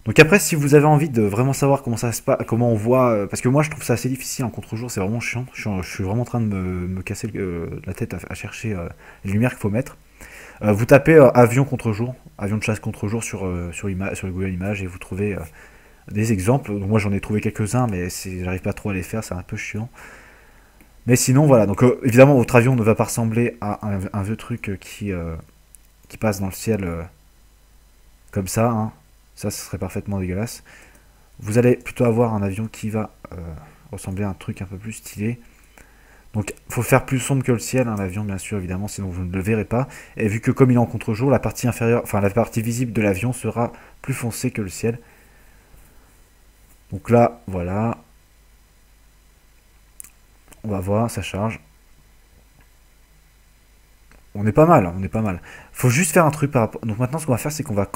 Donc après, si vous avez envie de vraiment savoir comment ça se passe, comment on voit, parce que moi je trouve ça assez difficile en contre-jour, c'est vraiment chiant. Je suis vraiment en train de me casser la tête à chercher les lumières qu'il faut mettre. Vous tapez avion contre-jour, avion de chasse contre-jour sur Google Images et vous trouvez des exemples. Donc moi j'en ai trouvé quelques-uns, mais j'arrive pas trop à les faire, c'est un peu chiant. Mais sinon voilà, donc évidemment votre avion ne va pas ressembler à un vieux truc qui passe dans le ciel comme ça, hein. Ça, ce serait parfaitement dégueulasse. Vous allez plutôt avoir un avion qui va ressembler à un truc un peu plus stylé. Donc il faut faire plus sombre que le ciel, hein, l'avion bien sûr évidemment, sinon vous ne le verrez pas. Et vu que comme il est en contre-jour, la partie inférieure, enfin la partie visible de l'avion sera plus foncée que le ciel. Donc là, voilà. On va voir, ça charge. On est pas mal, on est pas mal. Faut juste faire un truc par rapport. Donc maintenant, ce qu'on va faire, c'est qu'on va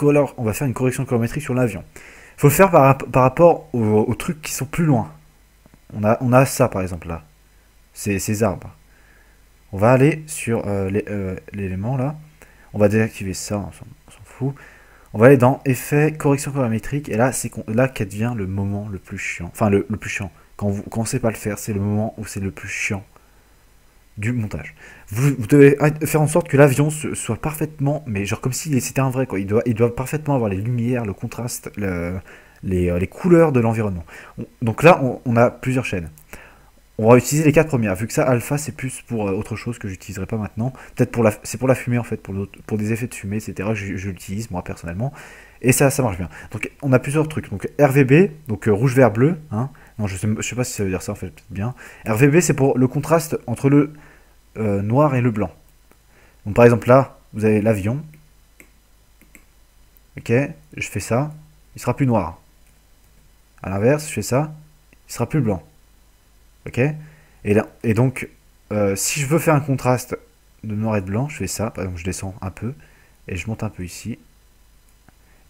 faire une correction colorimétrique sur l'avion. Faut le faire par rapport aux trucs qui sont plus loin. On a ça par exemple là. C'est ces arbres. On va aller sur l'élément là. On va désactiver ça, on s'en fout. On va aller dans effet correction colorimétrique et là c'est là qu'advient le moment le plus chiant. Enfin le plus chiant. Quand on sait pas le faire, c'est le moment où c'est le plus chiant du montage. Vous devez faire en sorte que l'avion soit parfaitement, mais genre comme si c'était un vrai quoi. Il doit parfaitement avoir les lumières, le contraste, les couleurs de l'environnement. Donc là on a plusieurs chaînes. On va utiliser les 4 premières, vu que ça, alpha, c'est plus pour autre chose que j'utiliserai pas maintenant. Peut-être c'est pour la fumée, en fait, pour des effets de fumée, etc. Je l'utilise, moi, personnellement. Et ça marche bien. Donc, on a plusieurs trucs. Donc, RVB, donc rouge, vert, bleu. Hein. Non, je sais pas si ça veut dire ça, en fait, peut-être bien. RVB, c'est pour le contraste entre le noir et le blanc. Donc, par exemple, là, vous avez l'avion. Ok, je fais ça. Il sera plus noir. À l'inverse, je fais ça. Il sera plus blanc. Ok, et donc Si je veux faire un contraste de noir et de blanc, je fais ça. Par exemple, je descends un peu et je monte un peu ici.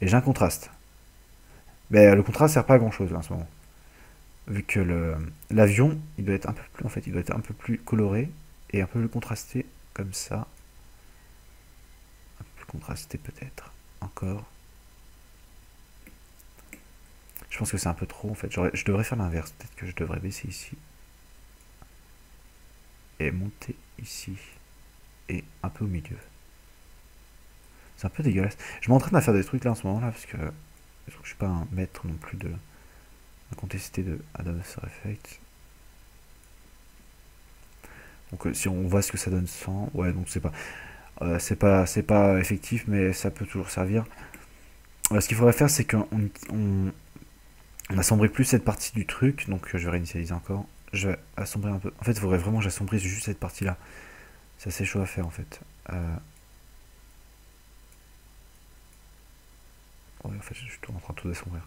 Et j'ai un contraste. Mais le contraste sert pas à grand chose là, en ce moment. Vu que l'avion, il doit être un peu plus, en fait, il doit être un peu plus coloré et un peu plus contrasté comme ça. Un peu plus contrasté peut-être. Encore. Je pense que c'est un peu trop en fait. Je devrais faire l'inverse. Peut-être que je devrais baisser ici. Et monter ici. Et un peu au milieu. C'est un peu dégueulasse. Je m'entraîne à faire des trucs là en ce moment là parce que je suis pas un maître non plus de contester de Adobe After Effects. Donc si on voit ce que ça donne sans, ouais donc c'est pas effectif mais ça peut toujours servir. Ce qu'il faudrait faire c'est qu'on assombrit plus cette partie du truc, donc je vais réinitialiser encore. Je vais assombrir un peu. En fait il faudrait vraiment que j'assombrisse juste cette partie là. C'est assez chaud à faire en fait. Ouais en fait je suis en train de tout assombrir.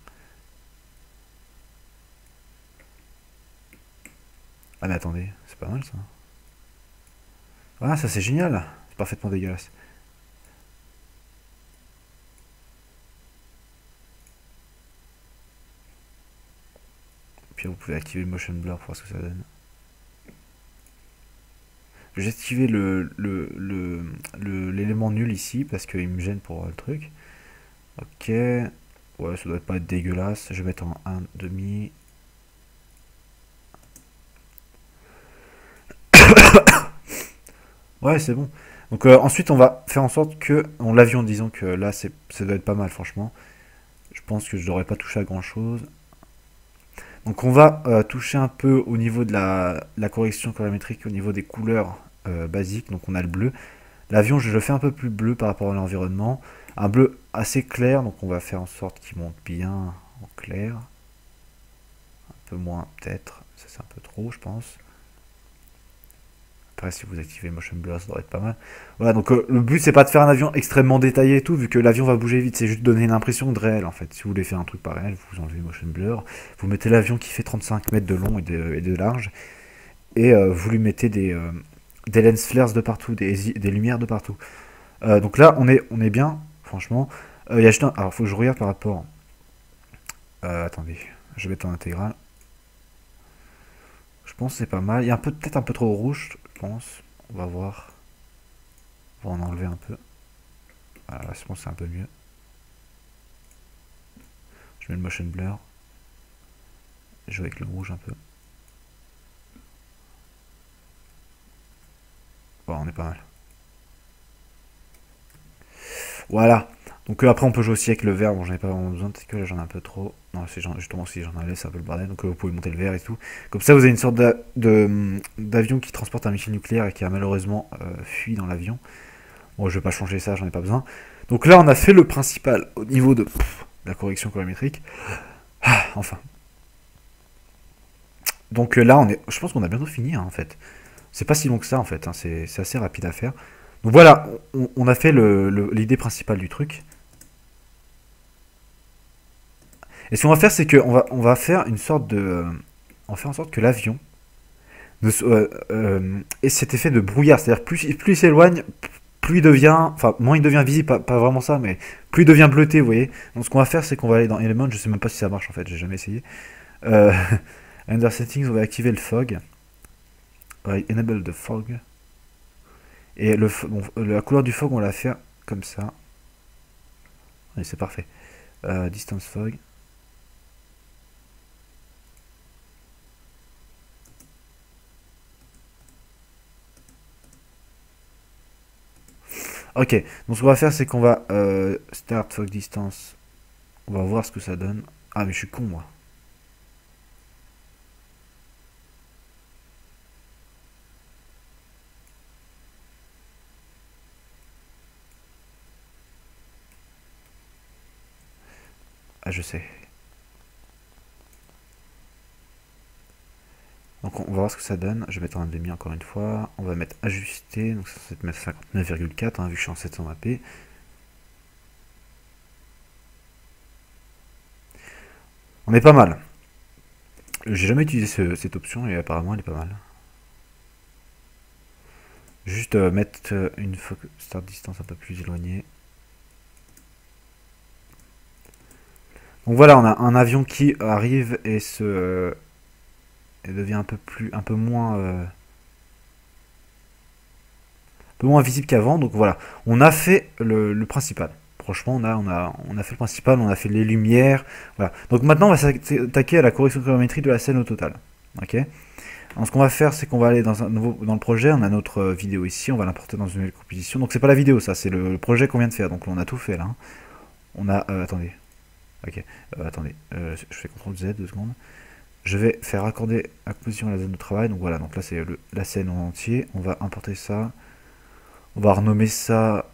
Ah mais attendez, c'est pas mal ça. Ah ça c'est génial. C'est parfaitement dégueulasse. Puis vous pouvez activer le motion blur pour voir ce que ça donne. J'ai activé l'élément nul ici parce qu'il me gêne pour le truc. Ok. Ouais, ça doit pas être dégueulasse. Je vais mettre en 1,5. Ouais, c'est bon. Donc ensuite, on va faire en sorte que l'avion, disons que là, ça doit être pas mal, franchement. Je pense que je devrais pas toucher à grand chose. Donc on va toucher un peu au niveau de la correction colorimétrique, au niveau des couleurs basiques. Donc on a le bleu. L'avion, je le fais un peu plus bleu par rapport à l'environnement. Un bleu assez clair, donc on va faire en sorte qu'il monte bien en clair. Un peu moins peut-être, ça c'est un peu trop je pense. Après si vous activez Motion Blur ça devrait être pas mal. Voilà, donc le but c'est pas de faire un avion extrêmement détaillé et tout, vu que l'avion va bouger vite, c'est juste donner une impression de réel en fait. Si vous voulez faire un truc pas réel, vous enlevez Motion Blur, vous mettez l'avion qui fait 35 mètres de long et de large, et vous lui mettez des lens flares de partout, des lumières de partout. Donc là on est bien, franchement. Il y a juste alors faut que je regarde par rapport. Attendez, je vais mettre en intégrale. Je pense que c'est pas mal. Il y a peut-être un peu trop rouge, je pense. On va voir. On va en enlever un peu. Voilà, là, je pense que c'est un peu mieux. Je mets le motion blur. Je joue avec le rouge un peu. Bon, on est pas mal. Voilà. Donc après on peut jouer aussi avec le vert. Bon, j'en ai pas vraiment besoin. Peut-être que là j'en ai un peu trop. Non, justement si j'en avais c'est un peu le bordel. Donc vous pouvez monter le vert et tout. Comme ça vous avez une sorte d'avion qui transporte un missile nucléaire et qui a malheureusement fui dans l'avion. Bon, je vais pas changer ça, j'en ai pas besoin. Donc là on a fait le principal au niveau de la correction colorimétrique. Ah, enfin. Donc là je pense qu'on a bientôt fini hein, en fait. C'est pas si long que ça en fait. Hein. C'est assez rapide à faire. Donc voilà, on a fait l'idée principale du truc. Et ce qu'on va faire, c'est on va faire une sorte de. On va faire en sorte que l'avion ait cet effet de brouillard. C'est-à-dire, plus il s'éloigne, plus il devient. Enfin, moins il devient visible, pas vraiment ça, mais plus il devient bleuté, vous voyez. Donc, ce qu'on va faire, c'est qu'on va aller dans Element. Je sais même pas si ça marche en fait, j'ai jamais essayé. Euh, Under Settings, on va activer le fog. On va enable the fog. Et la couleur du fog, on la fait comme ça. Oui, c'est parfait. Distance fog. Ok, donc ce qu'on va faire, c'est qu'on va start fog distance. On va voir ce que ça donne. Ah, mais je suis con, moi. Ah, je sais. Donc on va voir ce que ça donne. Je vais mettre en 1,5 encore une fois. On va mettre ajuster. Donc ça va mettre 59,4 hein, vu que je suis en 720p. On est pas mal. J'ai jamais utilisé cette option et apparemment elle est pas mal. Juste mettre une start distance un peu plus éloignée. Donc voilà, on a un avion qui arrive et et devient un peu moins visible qu'avant. Donc voilà, on a fait le principal. Franchement, on a fait le principal, on a fait les lumières. Voilà. Donc maintenant, on va s'attaquer à la correction colorimétrique de la scène au total. Ok. Alors, ce qu'on va faire, c'est qu'on va aller dans le projet. On a notre vidéo ici, on va l'importer dans une nouvelle composition. Donc c'est pas la vidéo, ça, c'est le projet qu'on vient de faire. Donc on a tout fait là. Hein. On a, attendez, ok, attendez, je fais CTRL Z 2 secondes. Je vais faire accorder la composition à la zone de travail. Donc voilà, donc là c'est la scène en entier. On va importer ça. On va renommer ça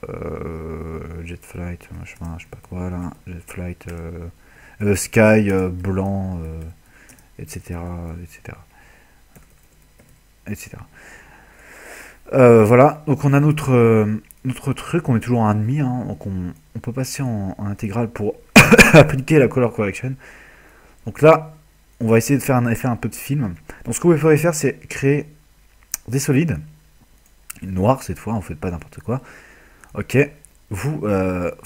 Jet Flight, machin, je sais pas quoi là. Jet Flight, Sky, blanc, etc. etc. etc. Voilà, donc on a notre truc, on est toujours en 1,5, hein, donc on peut passer en intégrale pour appliquer la color correction. Donc là, on va essayer de faire un effet un peu de film. Donc ce que vous pouvez faire, c'est créer des solides, noirs cette fois, on fait pas n'importe quoi. Ok, vous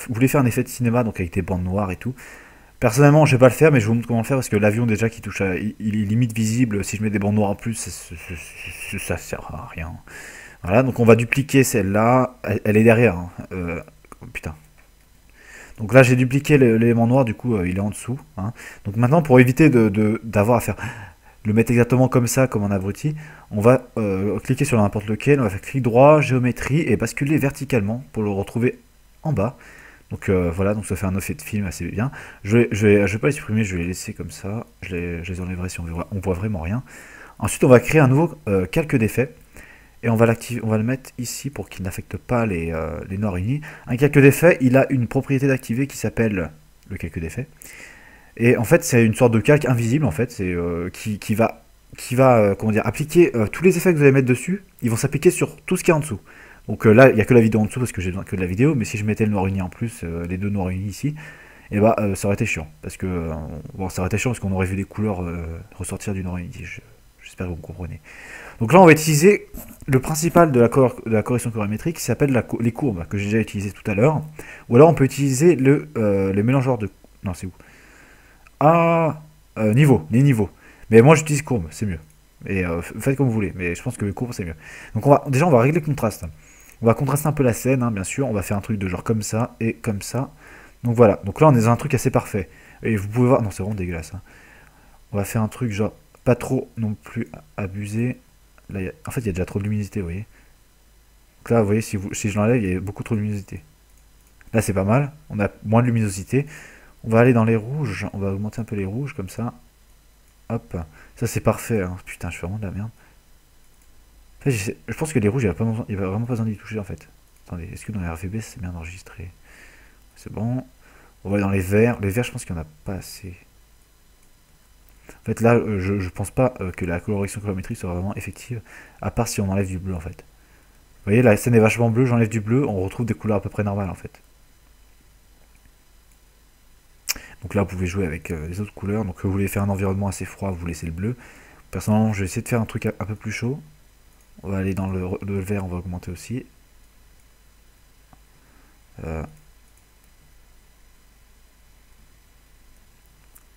voulez faire un effet de cinéma, donc avec des bandes noires et tout. Personnellement, je vais pas le faire, mais je vous montre comment le faire parce que l'avion déjà qui touche, il est limite visible. Si je mets des bandes noires en plus, ça sert à rien. Voilà, donc on va dupliquer celle-là. Elle est derrière. Hein. Oh, putain. Donc là, j'ai dupliqué l'élément noir, du coup, il est en dessous. Hein. Donc maintenant, pour éviter d'avoir à faire le mettre exactement comme ça, comme un abruti, on va cliquer sur n'importe lequel, on va faire clic droit, géométrie, et basculer verticalement pour le retrouver en bas. Donc voilà, donc ça fait un effet de film assez bien. Je vais pas les supprimer, je vais les laisser comme ça. Je les enlèverai si on voit vraiment rien. Ensuite, on va créer un nouveau calque d'effet. Et on va le mettre ici pour qu'il n'affecte pas les noirs unis. Un calque d'effet, il a une propriété d'activer qui s'appelle le calque d'effet. Et en fait, c'est une sorte de calque invisible en fait, c'est qui va comment dire, appliquer tous les effets que vous allez mettre dessus. Ils vont s'appliquer sur tout ce qui est en dessous. Donc là, il n'y a que la vidéo en dessous parce que j'ai besoin que de la vidéo. Mais si je mettais le noir uni en plus, les deux noirs unis ici, et bah ça aurait été chiant parce que bon, ça aurait été chiant parce qu'on aurait vu des couleurs ressortir du noir uni. J'espère que vous me comprenez. Donc là, on va utiliser le principal de la correction colorimétrique qui s'appelle les courbes, que j'ai déjà utilisé tout à l'heure. Ou alors, on peut utiliser les mélangeurs de... Non, c'est où? Ah, les niveaux. Mais moi, j'utilise courbes, c'est mieux. Et faites comme vous voulez, mais je pense que les courbes, c'est mieux. Donc déjà, on va régler le contraste. On va contraster un peu la scène, hein, bien sûr. On va faire un truc de genre comme ça et comme ça. Donc voilà. Donc là, on est dans un truc assez parfait. Et vous pouvez voir... Non, c'est vraiment dégueulasse. Hein. On va faire un truc genre pas trop non plus abusé. Là, en fait, il y a déjà trop de luminosité, vous voyez. Donc là, vous voyez, si je l'enlève, il y a beaucoup trop de luminosité. Là, c'est pas mal. On a moins de luminosité. On va aller dans les rouges. On va augmenter un peu les rouges, comme ça. Hop. Ça, c'est parfait. Hein. Putain, je fais vraiment de la merde. En fait, je pense que les rouges, il va vraiment pas besoin d'y toucher, en fait. Attendez, est-ce que dans les RGB, c'est bien enregistré? C'est bon. On va aller dans les verts. Les verts, je pense qu'il n'y en a pas assez. En fait, là, je pense pas que la coloration colorimétrique soit vraiment effective, à part si on enlève du bleu, en fait. Vous voyez, la scène est vachement bleue, j'enlève du bleu, on retrouve des couleurs à peu près normales en fait. Donc là, vous pouvez jouer avec les autres couleurs. Donc, vous voulez faire un environnement assez froid, vous laissez le bleu. Personnellement, je vais essayer de faire un truc un peu plus chaud. On va aller dans le vert, on va augmenter aussi. On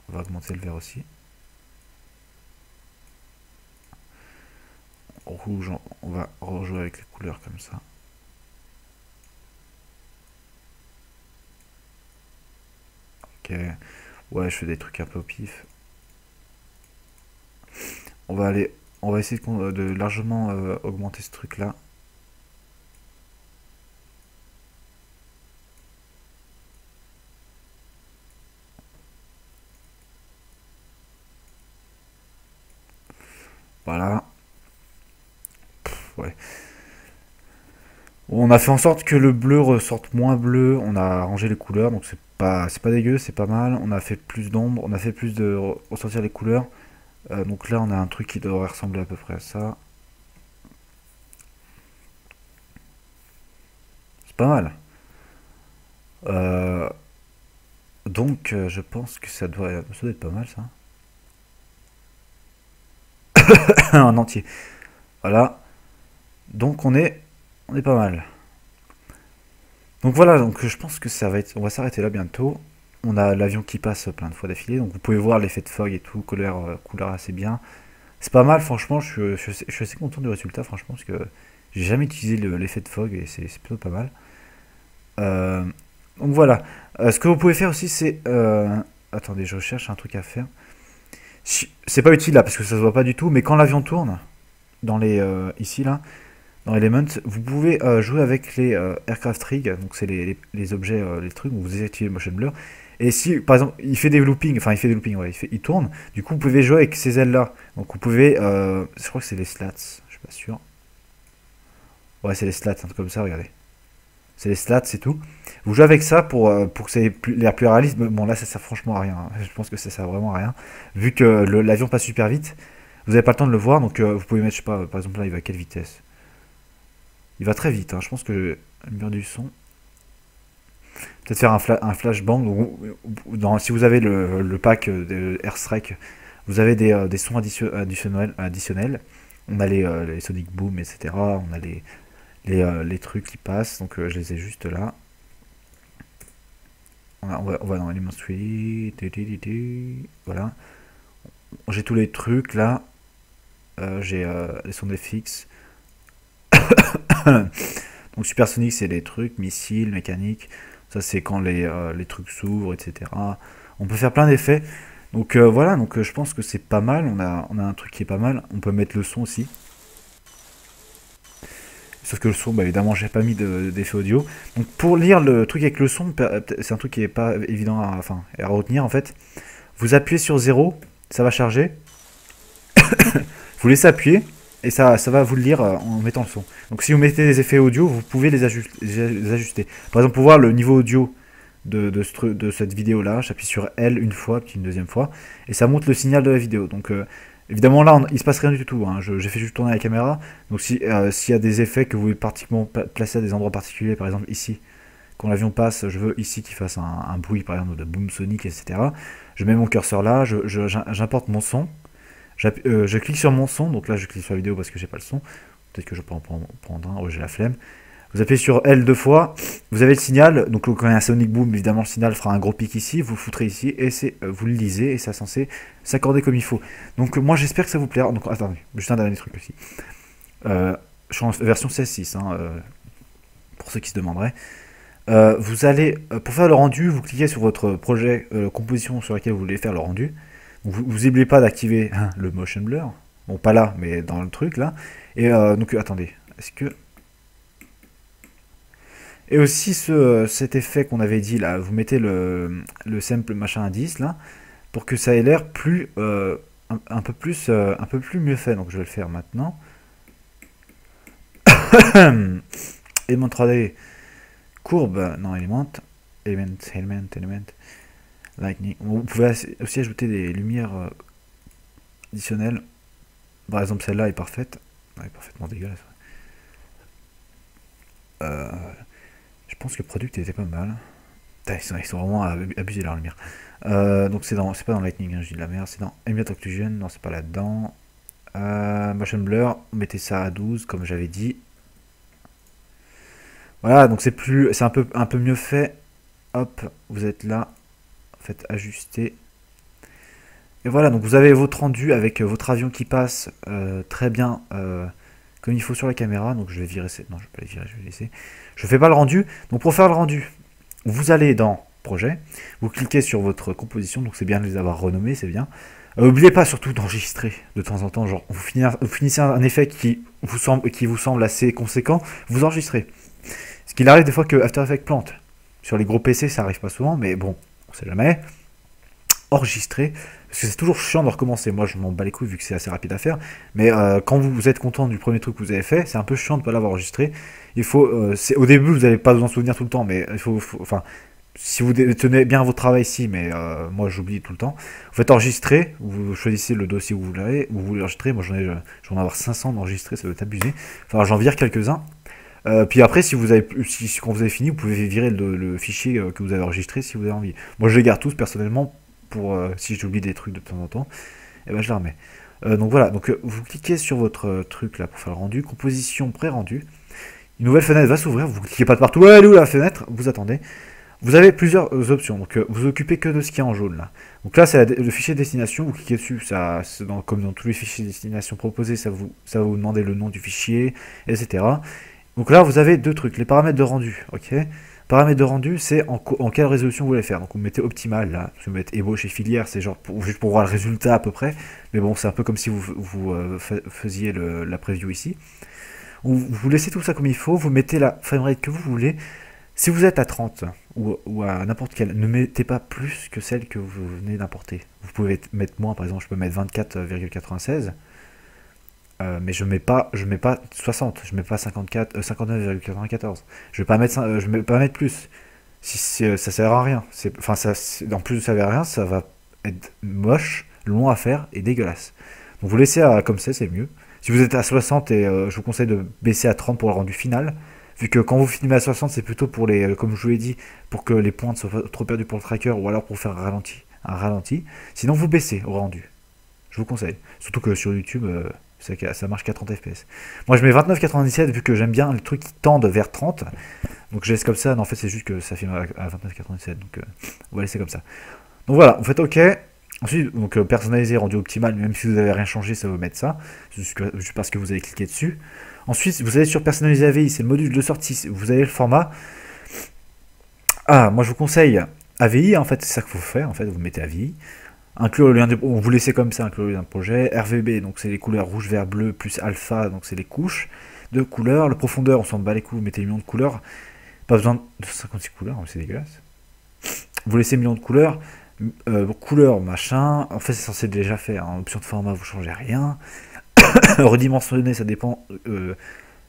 va augmenter le vert aussi. Rouge, on va rejouer avec les couleurs comme ça. Ok. Ouais, je fais des trucs un peu au pif. On va essayer de largement augmenter ce truc là. Voilà. Ouais. On a fait en sorte que le bleu ressorte moins bleu. On a arrangé les couleurs, donc c'est pas dégueu, c'est pas mal. On a fait plus d'ombre, on a fait plus de ressortir les couleurs. Donc là, on a un truc qui devrait ressembler à peu près à ça. C'est pas mal. Euh, donc, je pense que ça doit être pas mal, ça. En entier. Voilà. Donc, on est On est pas mal. Donc voilà, donc je pense que ça va être, on va s'arrêter là bientôt. On a l'avion qui passe plein de fois d'affilée, donc vous pouvez voir l'effet de fog et tout, couleur assez bien. C'est pas mal, franchement, je suis assez content du résultat, franchement, parce que j'ai jamais utilisé l'effet de fog et c'est plutôt pas mal. Euh, donc voilà. Ce que vous pouvez faire aussi, c'est... attendez, je recherche un truc à faire. C'est pas utile là, parce que ça se voit pas du tout, mais quand l'avion tourne, dans les ici là, dans Element, vous pouvez jouer avec les aircraft rig, donc c'est les objets, les trucs où vous désactivez le motion blur. Et si par exemple il fait des loopings, enfin il fait des loopings, ouais, il tourne, du coup vous pouvez jouer avec ces ailes là. Donc vous pouvez, je crois que c'est les slats, je suis pas sûr. Ouais, c'est les slats, un truc comme ça, regardez. C'est les slats, c'est tout. Vous jouez avec ça pour que ça ait l'air plus réaliste. Bon, là, ça sert franchement à rien, hein. Je pense que ça sert vraiment à rien. Vu que l'avion passe super vite, vous n'avez pas le temps de le voir. Donc, vous pouvez mettre, je sais pas, par exemple, là, il va à quelle vitesse? Il va très vite, hein. Je pense que le mur du son. Peut-être faire un flashbang. Si vous avez le pack de Airstrike, vous avez des sons additionnels. On a les Sonic Boom, etc. On a les trucs qui passent. Donc, je les ai juste là. On va dans Element Street. Voilà. J'ai tous les trucs là. J'ai les sons FX. Donc Supersonic, c'est les trucs, missiles, mécaniques. Ça, c'est quand les trucs s'ouvrent, etc. On peut faire plein d'effets. Donc voilà, donc je pense que c'est pas mal. On a un truc qui est pas mal. On peut mettre le son aussi. Sauf que le son, bah, évidemment, j'ai pas mis d'effet audio. Donc pour lire le truc avec le son, c'est un truc qui est pas évident à retenir en fait. Vous appuyez sur 0, ça va charger. Vous laissez appuyer et ça va vous le lire en mettant le son. Donc si vous mettez des effets audio, vous pouvez les ajuster. Par exemple, pour voir le niveau audio de cette vidéo là, j'appuie sur L une fois, puis une deuxième fois, et ça monte le signal de la vidéo. Donc évidemment là, il se passe rien du tout, hein. J'ai fait juste tourner la caméra. Donc s'il y a des effets que vous voulez particulièrement placer à des endroits particuliers, par exemple ici, quand l'avion passe, je veux ici qu'il fasse un bruit par exemple de boom sonic, etc. Je mets mon curseur là, j'importe mon son. Je clique sur mon son, donc là je clique sur la vidéo parce que j'ai pas le son. Peut-être que je peux en prendre un, j'ai la flemme. Vous appuyez sur L deux fois, vous avez le signal, donc quand il y a un Sonic Boom, évidemment le signal fera un gros pic ici, vous le foutrez ici, et vous le lisez, et c'est censé s'accorder comme il faut. Donc moi j'espère que ça vous plaira. Donc attendez, juste un dernier truc aussi. Je suis en version 16.6, hein, pour ceux qui se demanderaient. Vous allez, pour faire le rendu, vous cliquez sur votre projet, composition sur laquelle vous voulez faire le rendu. Vous n'oubliez pas d'activer le motion blur. Bon, pas là, mais dans le truc là. Et donc, attendez. Est-ce que. Et aussi, cet effet qu'on avait dit là, vous mettez le sample machin indice là, pour que ça ait l'air plus. Un peu plus mieux fait. Donc, je vais le faire maintenant. Element 3D. Courbe. Non, Element. Element. Lightning. Vous pouvez aussi ajouter des lumières additionnelles. Par exemple, celle-là est parfaite. Elle est parfaitement dégueulasse. Je pense que le product était pas mal. Ils sont vraiment abusés de leur lumière. Donc c'est pas dans Lightning, hein, je dis de la merde. C'est dans Ambient Occlusion. Non, c'est pas là-dedans. Motion Blur. Mettez ça à 12, comme j'avais dit. Voilà, donc c'est un peu mieux fait. Hop, vous êtes là. Faites ajuster. Et voilà, donc vous avez votre rendu avec votre avion qui passe très bien comme il faut sur la caméra. Donc je vais virer. Non, je vais pas les virer, je vais laisser. Je fais pas le rendu. Donc pour faire le rendu, vous allez dans Projet, vous cliquez sur votre composition. Donc c'est bien de les avoir renommés, c'est bien. N'oubliez pas surtout d'enregistrer de temps en temps. Genre, vous finissez un effet qui vous semble assez conséquent, vous enregistrez. Ce qu'il arrive des fois que After Effects plante. Sur les gros PC, ça arrive pas souvent, mais bon, on sait jamais. Enregistrer, parce que c'est toujours chiant de recommencer. Moi, je m'en bats les couilles vu que c'est assez rapide à faire. Mais quand vous êtes content du premier truc que vous avez fait, c'est un peu chiant de ne pas l'avoir enregistré. Il faut, au début, vous n'allez pas vous en souvenir tout le temps, mais enfin, si vous tenez bien votre travail ici, mais moi, j'oublie tout le temps. Vous faites enregistrer, vous choisissez le dossier où vous voulez enregistrer. Moi, j'en ai avoir 500 d'enregistrer, ça doit être abusé. Enfin, j'en vire quelques-uns. Puis après, quand vous avez fini, vous pouvez virer le fichier que vous avez enregistré si vous avez envie. Moi, je les garde tous personnellement pour si j'oublie des trucs de temps en temps, et ben je les remets. Donc voilà, donc vous cliquez sur votre truc là pour faire le rendu, composition pré-rendu. Une nouvelle fenêtre va s'ouvrir, vous cliquez pas de partout, ouais, elle est où la fenêtre? Vous attendez. Vous avez plusieurs options, donc vous occupez que de ce qui est en jaune là. Donc là c'est le fichier destination, vous cliquez dessus, ça, comme dans tous les fichiers destination proposés, ça va vous demander le nom du fichier, etc. Donc là vous avez deux trucs, les paramètres de rendu, ok. Paramètres de rendu, c'est en quelle résolution vous voulez faire. Donc vous mettez optimal là, vous mettez ébauche et filière, c'est genre juste pour voir le résultat à peu près. Mais bon, c'est un peu comme si vous faisiez la preview ici. Vous laissez tout ça comme il faut, vous mettez la framerate que vous voulez. Si vous êtes à 30 ou à n'importe quelle, ne mettez pas plus que celle que vous venez d'importer. Vous pouvez mettre moins, par exemple, je peux mettre 24,96. Mais je mets pas 60, je mets pas 59,94. Je vais pas mettre plus. Ça sert à rien. En plus de ça sert à rien, ça va être moche, long à faire et dégueulasse. Donc vous laissez comme c'est mieux. Si vous êtes à 60, je vous conseille de baisser à 30 pour le rendu final. Vu que quand vous filmez à 60, c'est plutôt pour comme je vous l'ai dit, pour que les pointes soient pas trop perdues pour le tracker ou alors pour faire un ralenti. Sinon vous baissez au rendu. Je vous conseille. Surtout que sur YouTube, ça marche qu'à 30 fps. Moi je mets 29,97 vu que j'aime bien les trucs qui tendent vers 30. Donc je laisse comme ça. Non, en fait c'est juste que ça filme à 29,97. Donc on va laisser comme ça. Donc voilà, vous faites OK. Ensuite, donc personnaliser, rendu optimal, même si vous n'avez rien changé, ça va vous mettre ça. Juste parce que vous avez cliqué dessus. Ensuite, vous allez sur personnaliser AVI, c'est le module de sortie. Vous avez le format. Ah, moi je vous conseille AVI, en fait, c'est ça qu'il faut faire. En fait, vous mettez AVI. Inclure le lien de. Vous laissez comme ça, inclure le lien de projet. RVB, donc c'est les couleurs rouge, vert, bleu, plus alpha, donc c'est les couches de couleurs. Le profondeur, on s'en bat les coups, vous mettez les millions de couleurs. Pas besoin de 56 couleurs, c'est dégueulasse. Vous laissez millions de couleurs. Couleur, machin. En fait, c'est censé déjà faire. En option de format, vous changez rien. Redimensionner, ça dépend.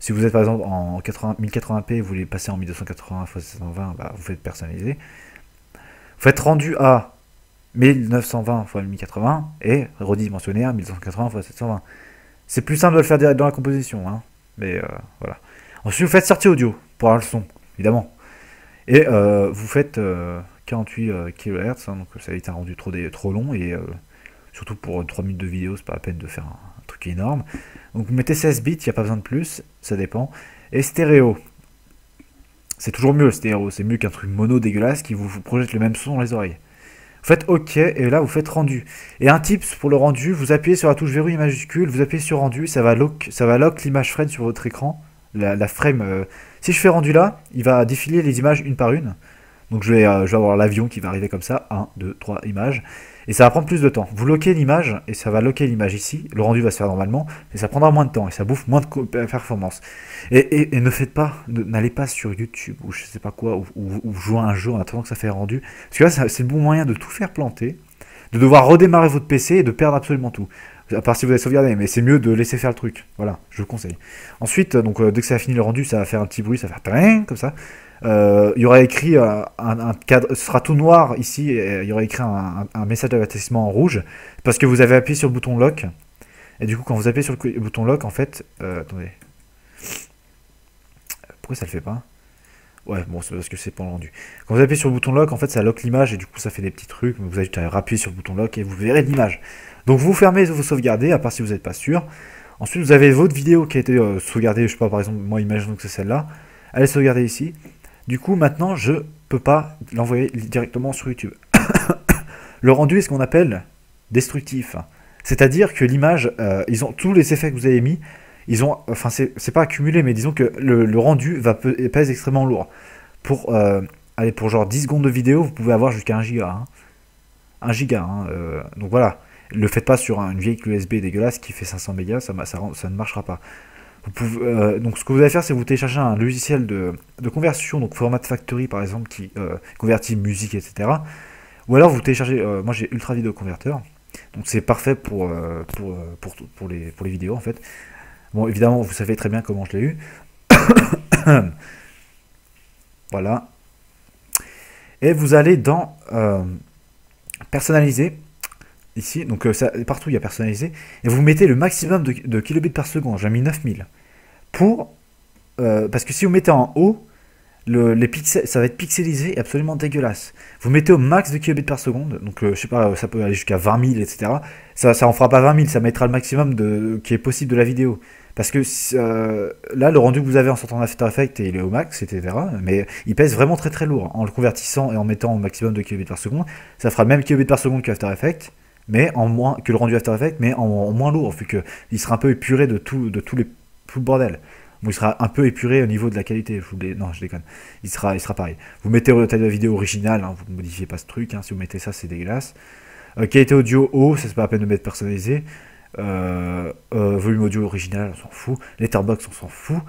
Si vous êtes par exemple en 1080p, vous voulez passer en 1280 x 720, bah, vous faites personnaliser. Vous faites rendu à 1920 x 1080 et redimensionner à 1280 x 720. C'est plus simple de le faire direct dans la composition, hein. Mais voilà. Ensuite, vous faites sortie audio pour avoir le son, évidemment. Et vous faites 48 kHz, hein, donc ça évite un rendu trop long et surtout pour 3 minutes de vidéo, c'est pas la peine de faire un truc énorme. Donc vous mettez 16 bits, il n'y a pas besoin de plus, ça dépend. Et stéréo, c'est toujours mieux le stéréo, c'est mieux qu'un truc mono dégueulasse qui vous projette le même son dans les oreilles. Vous faites OK et là vous faites rendu. Et un tips pour le rendu, vous appuyez sur la touche verrouille majuscule, vous appuyez sur rendu, ça va lock l'image frame sur votre écran. La frame, si je fais rendu là, il va défiler les images une par une. Donc je vais avoir l'avion qui va arriver comme ça, 1, 2, 3 images. Et ça va prendre plus de temps. Vous loquez l'image, et ça va loquer l'image ici. Le rendu va se faire normalement, et ça prendra moins de temps, et ça bouffe moins de performance. Et ne faites pas, n'allez pas sur YouTube, ou je sais pas quoi, ou jouez à un jeu en attendant que ça fait rendu. Parce que là, c'est le bon moyen de tout faire planter, de devoir redémarrer votre PC et de perdre absolument tout. À part si vous avez sauvegardé, mais c'est mieux de laisser faire le truc. Voilà, je vous conseille. Ensuite, donc dès que ça a fini le rendu, ça va faire un petit bruit, ça va faire comme ça. Il y aura écrit un cadre, ce sera tout noir ici, et il y aura écrit un message d'avertissement en rouge, parce que vous avez appuyé sur le bouton lock. Et du coup, quand vous appuyez sur le bouton lock, en fait, attendez, pourquoi ça le fait pas? Ouais, bon, c'est parce que c'est pas le rendu. Quand vous appuyez sur le bouton lock, en fait, ça lock l'image et du coup, ça fait des petits trucs. Mais vous avez juste à appuyer sur le bouton lock et vous verrez l'image. Donc, vous fermez, vous sauvegardez, à part si vous n'êtes pas sûr. Ensuite, vous avez votre vidéo qui a été sauvegardée. Je sais pas, par exemple, moi, imaginons que c'est celle-là. Elle est sauvegardée ici. Du coup, maintenant, je peux pas l'envoyer directement sur YouTube. Le rendu est ce qu'on appelle destructif. C'est-à-dire que l'image, ils ont tous les effets que vous avez mis. Ils ont, enfin, c'est pas accumulé, mais disons que le rendu pèse extrêmement lourd. Pour genre 10 secondes de vidéo, vous pouvez avoir jusqu'à 1 giga. Hein. 1 giga. Hein, donc voilà. Ne le faites pas sur une vieille clé USB dégueulasse qui fait 500 mégas, ça ne marchera pas. Vous pouvez, donc ce que vous allez faire, c'est vous télécharger un logiciel de conversion, donc Format Factory par exemple, qui convertit musique, etc. Ou alors vous téléchargez, moi j'ai Ultra Video Converter, donc c'est parfait pour les vidéos en fait. Bon, évidemment, vous savez très bien comment je l'ai eu. Voilà. Et vous allez dans personnaliser. Ici, donc partout il y a personnalisé. Et vous mettez le maximum de kilobits par seconde. J'ai mis 9000. Parce que si vous mettez en haut, les pixels, ça va être pixelisé et absolument dégueulasse. Vous mettez au max de kilobits par seconde. Donc je sais pas, ça peut aller jusqu'à 20 000, etc. Ça en fera pas 20 000, ça mettra le maximum qui est possible de la vidéo. Parce que là, le rendu que vous avez en sortant d'After Effects, il est au max, etc. Mais il pèse vraiment très très lourd. En le convertissant et en mettant au maximum de kilobits par seconde, ça fera le même kilobits par seconde que After Effects, mais en moins que le rendu After Effects, mais en moins lourd, vu qu'il sera un peu épuré de tout le bordel. Bon, il sera un peu épuré au niveau de la qualité. Non, je déconne. Il sera pareil. Vous mettez la taille de la vidéo originale, hein, vous ne modifiez pas ce truc. Hein, si vous mettez ça, c'est dégueulasse. Qualité audio haut, ça c'est pas la peine de mettre personnalisé. Volume audio original, on s'en fout. Letterboxd, on s'en fout,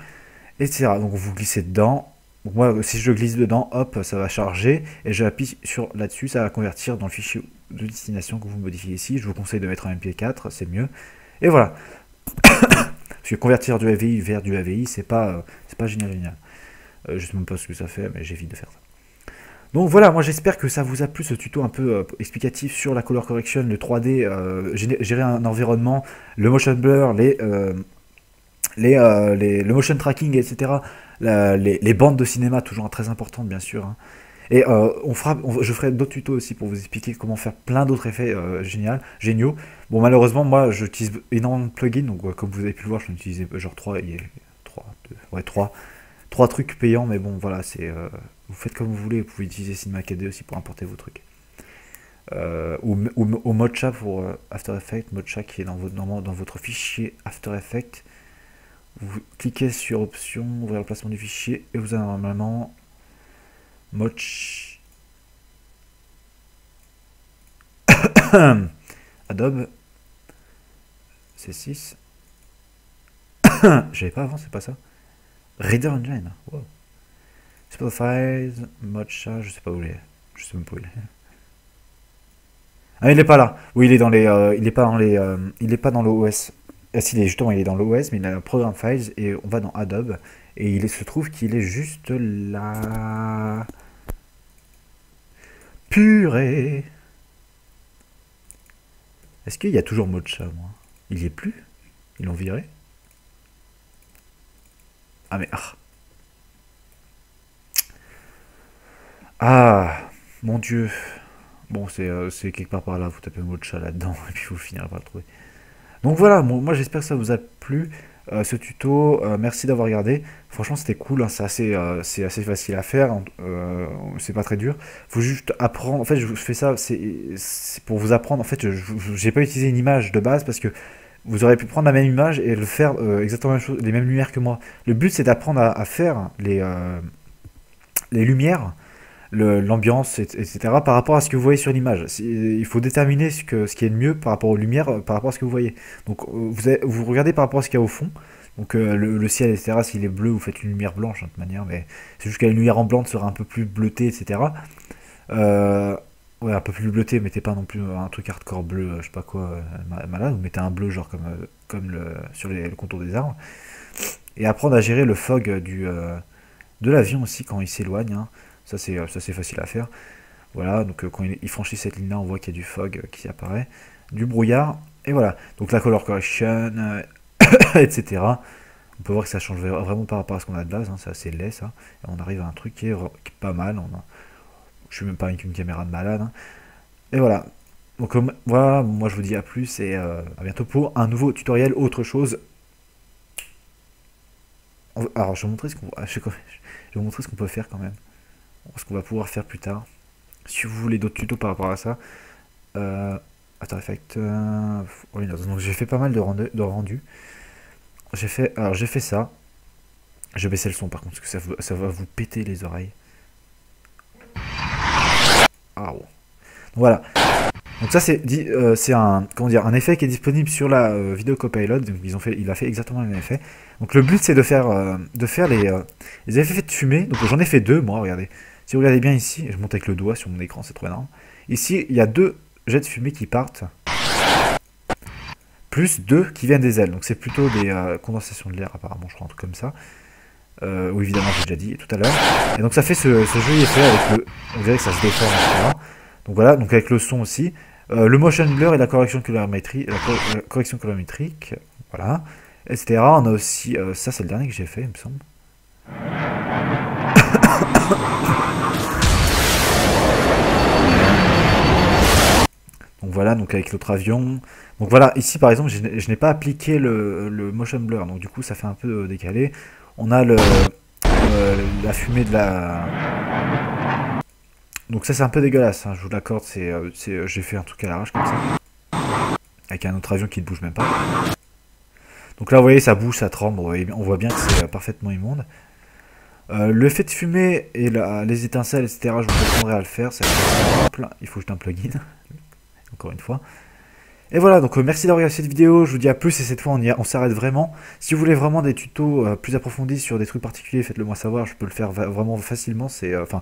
etc. Donc vous glissez dedans. Donc moi, si je glisse dedans, hop, ça va charger. Et j'appuie sur là-dessus, ça va convertir dans le fichier de destination que vous modifiez ici. Je vous conseille de mettre un MP4, c'est mieux. Et voilà. Parce que convertir du AVI vers du AVI, c'est pas génial. Je sais même pas ce que ça fait, mais j'évite de faire ça. Donc voilà, moi j'espère que ça vous a plu ce tuto un peu explicatif sur la color correction, le 3D, gérer un environnement, le motion blur, le motion tracking, etc. Les bandes de cinéma, toujours très importantes bien sûr. Hein. Et je ferai d'autres tutos aussi pour vous expliquer comment faire plein d'autres effets géniaux. Bon, malheureusement, moi j'utilise énormément de plugins, donc comme vous avez pu le voir, je utilisais genre 3 trucs payants, mais bon, voilà, vous faites comme vous voulez, vous pouvez utiliser Cinema 4D aussi pour importer vos trucs. Ou Mocha pour After Effects, Mocha qui est dans votre fichier After Effects. Vous cliquez sur Options, ouvrir le placement du fichier, et vous avez normalement Moch Adobe C6. J'avais pas avant, c'est pas ça. Reader Engine. Wow. Spotify, Mocha, je sais pas où il est. Je sais même pas où il est. Ah, il est pas là. Oui, il est dans les. Il est pas dans les. Il est pas dans l'OS. Ah, si, justement, il est dans l'OS, mais il a un Program Files et on va dans Adobe et il se trouve qu'il est juste là. Purée. Est-ce qu'il y a toujours Mocha, moi? Il y est plus? Ils l'ont viré? Ah mais ah mon dieu. Bon, c'est quelque part par là, vous tapez Mocha là-dedans et puis vous finirez par le trouver. Donc voilà, moi j'espère que ça vous a plu ce tuto. Merci d'avoir regardé. Franchement c'était cool, hein, c'est assez facile à faire, hein, c'est pas très dur. Faut juste apprendre. En fait je fais ça, c'est pour vous apprendre. En fait j'ai pas utilisé une image de base parce que vous aurez pu prendre la même image et le faire exactement la même chose, les mêmes lumières que moi. Le but c'est d'apprendre à faire les lumières, l'ambiance, etc. par rapport à ce que vous voyez sur l'image. Il faut déterminer ce qui est le mieux par rapport aux lumières, par rapport à ce que vous voyez. Donc vous regardez par rapport à ce qu'il y a au fond. Donc le ciel, etc. S'il est bleu, vous faites une lumière blanche, hein, de toute manière, mais c'est juste qu'une lumière en blanc sera un peu plus bleutée, etc. Ouais, un peu plus bleuté, mettez pas non plus un truc hardcore bleu, je sais pas quoi, malade, vous mettez un bleu genre comme sur le contour des arbres. Et apprendre à gérer le fog de l'avion aussi quand il s'éloigne, hein. Ça c'est facile à faire. Voilà, donc quand il franchit cette ligne-là, on voit qu'il y a du fog qui apparaît, du brouillard, et voilà. Donc la color correction, etc. On peut voir que ça change vraiment par rapport à ce qu'on a de base, hein, c'est assez laid ça. Et on arrive à un truc qui est pas mal. Je suis même pas avec une caméra de malade, hein. Et voilà. Donc voilà, moi je vous dis à plus et à bientôt pour un nouveau tutoriel, autre chose. Alors je vais vous montrer je vais vous montrer ce qu'on peut faire quand même. Ce qu'on va pouvoir faire plus tard. Si vous voulez d'autres tutos par rapport à ça. After Effects. Oui, donc j'ai fait pas mal de rendus. J'ai fait ça. Je vais baisser le son par contre parce que ça va vous péter les oreilles. Ah bon. Voilà. Donc ça c'est un effet qui est disponible sur la vidéo Copilot. Donc il a fait exactement le même effet. Donc le but c'est de faire les effets de fumée. Donc j'en ai fait deux moi, regardez. Si vous regardez bien ici, je monte avec le doigt sur mon écran, c'est trop énorme. Ici il y a deux jets de fumée qui partent, plus deux qui viennent des ailes. Donc c'est plutôt des condensations de l'air apparemment, je crois, un truc comme ça. Oui évidemment j'ai déjà dit tout à l'heure. Et donc ça fait ce joli effet avec on dirait que ça se déforme, etc. Donc voilà, donc avec le son aussi. Le motion blur et la correction colorimétrique, voilà, etc. On a aussi, ça c'est le dernier que j'ai fait, il me semble. Donc voilà, donc avec l'autre avion. Donc voilà, ici par exemple, je n'ai pas appliqué le motion blur, donc du coup ça fait un peu décalé. On a la fumée de la... Donc ça c'est un peu dégueulasse, hein, je vous l'accorde, j'ai fait un truc à l'arrache comme ça. Avec un autre avion qui ne bouge même pas. Donc là vous voyez ça bouge, ça tremble, on voit bien que c'est parfaitement immonde. Le fait de fumer et les étincelles, etc., je vous apprendrai à le faire, c'est simple, il faut jeter un plugin, encore une fois. Et voilà, donc merci d'avoir regardé cette vidéo, je vous dis à plus et cette fois on s'arrête vraiment. Si vous voulez vraiment des tutos plus approfondis sur des trucs particuliers, faites-le moi savoir, je peux le faire vraiment facilement. Enfin,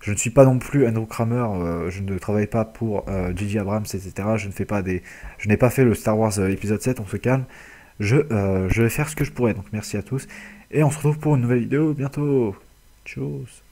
je ne suis pas non plus Andrew Kramer, je ne travaille pas pour J.J. Abrams, etc. Je n'ai pas fait le Star Wars épisode 7, on se calme. Je vais faire ce que je pourrais, donc merci à tous. Et on se retrouve pour une nouvelle vidéo bientôt. Tchuss.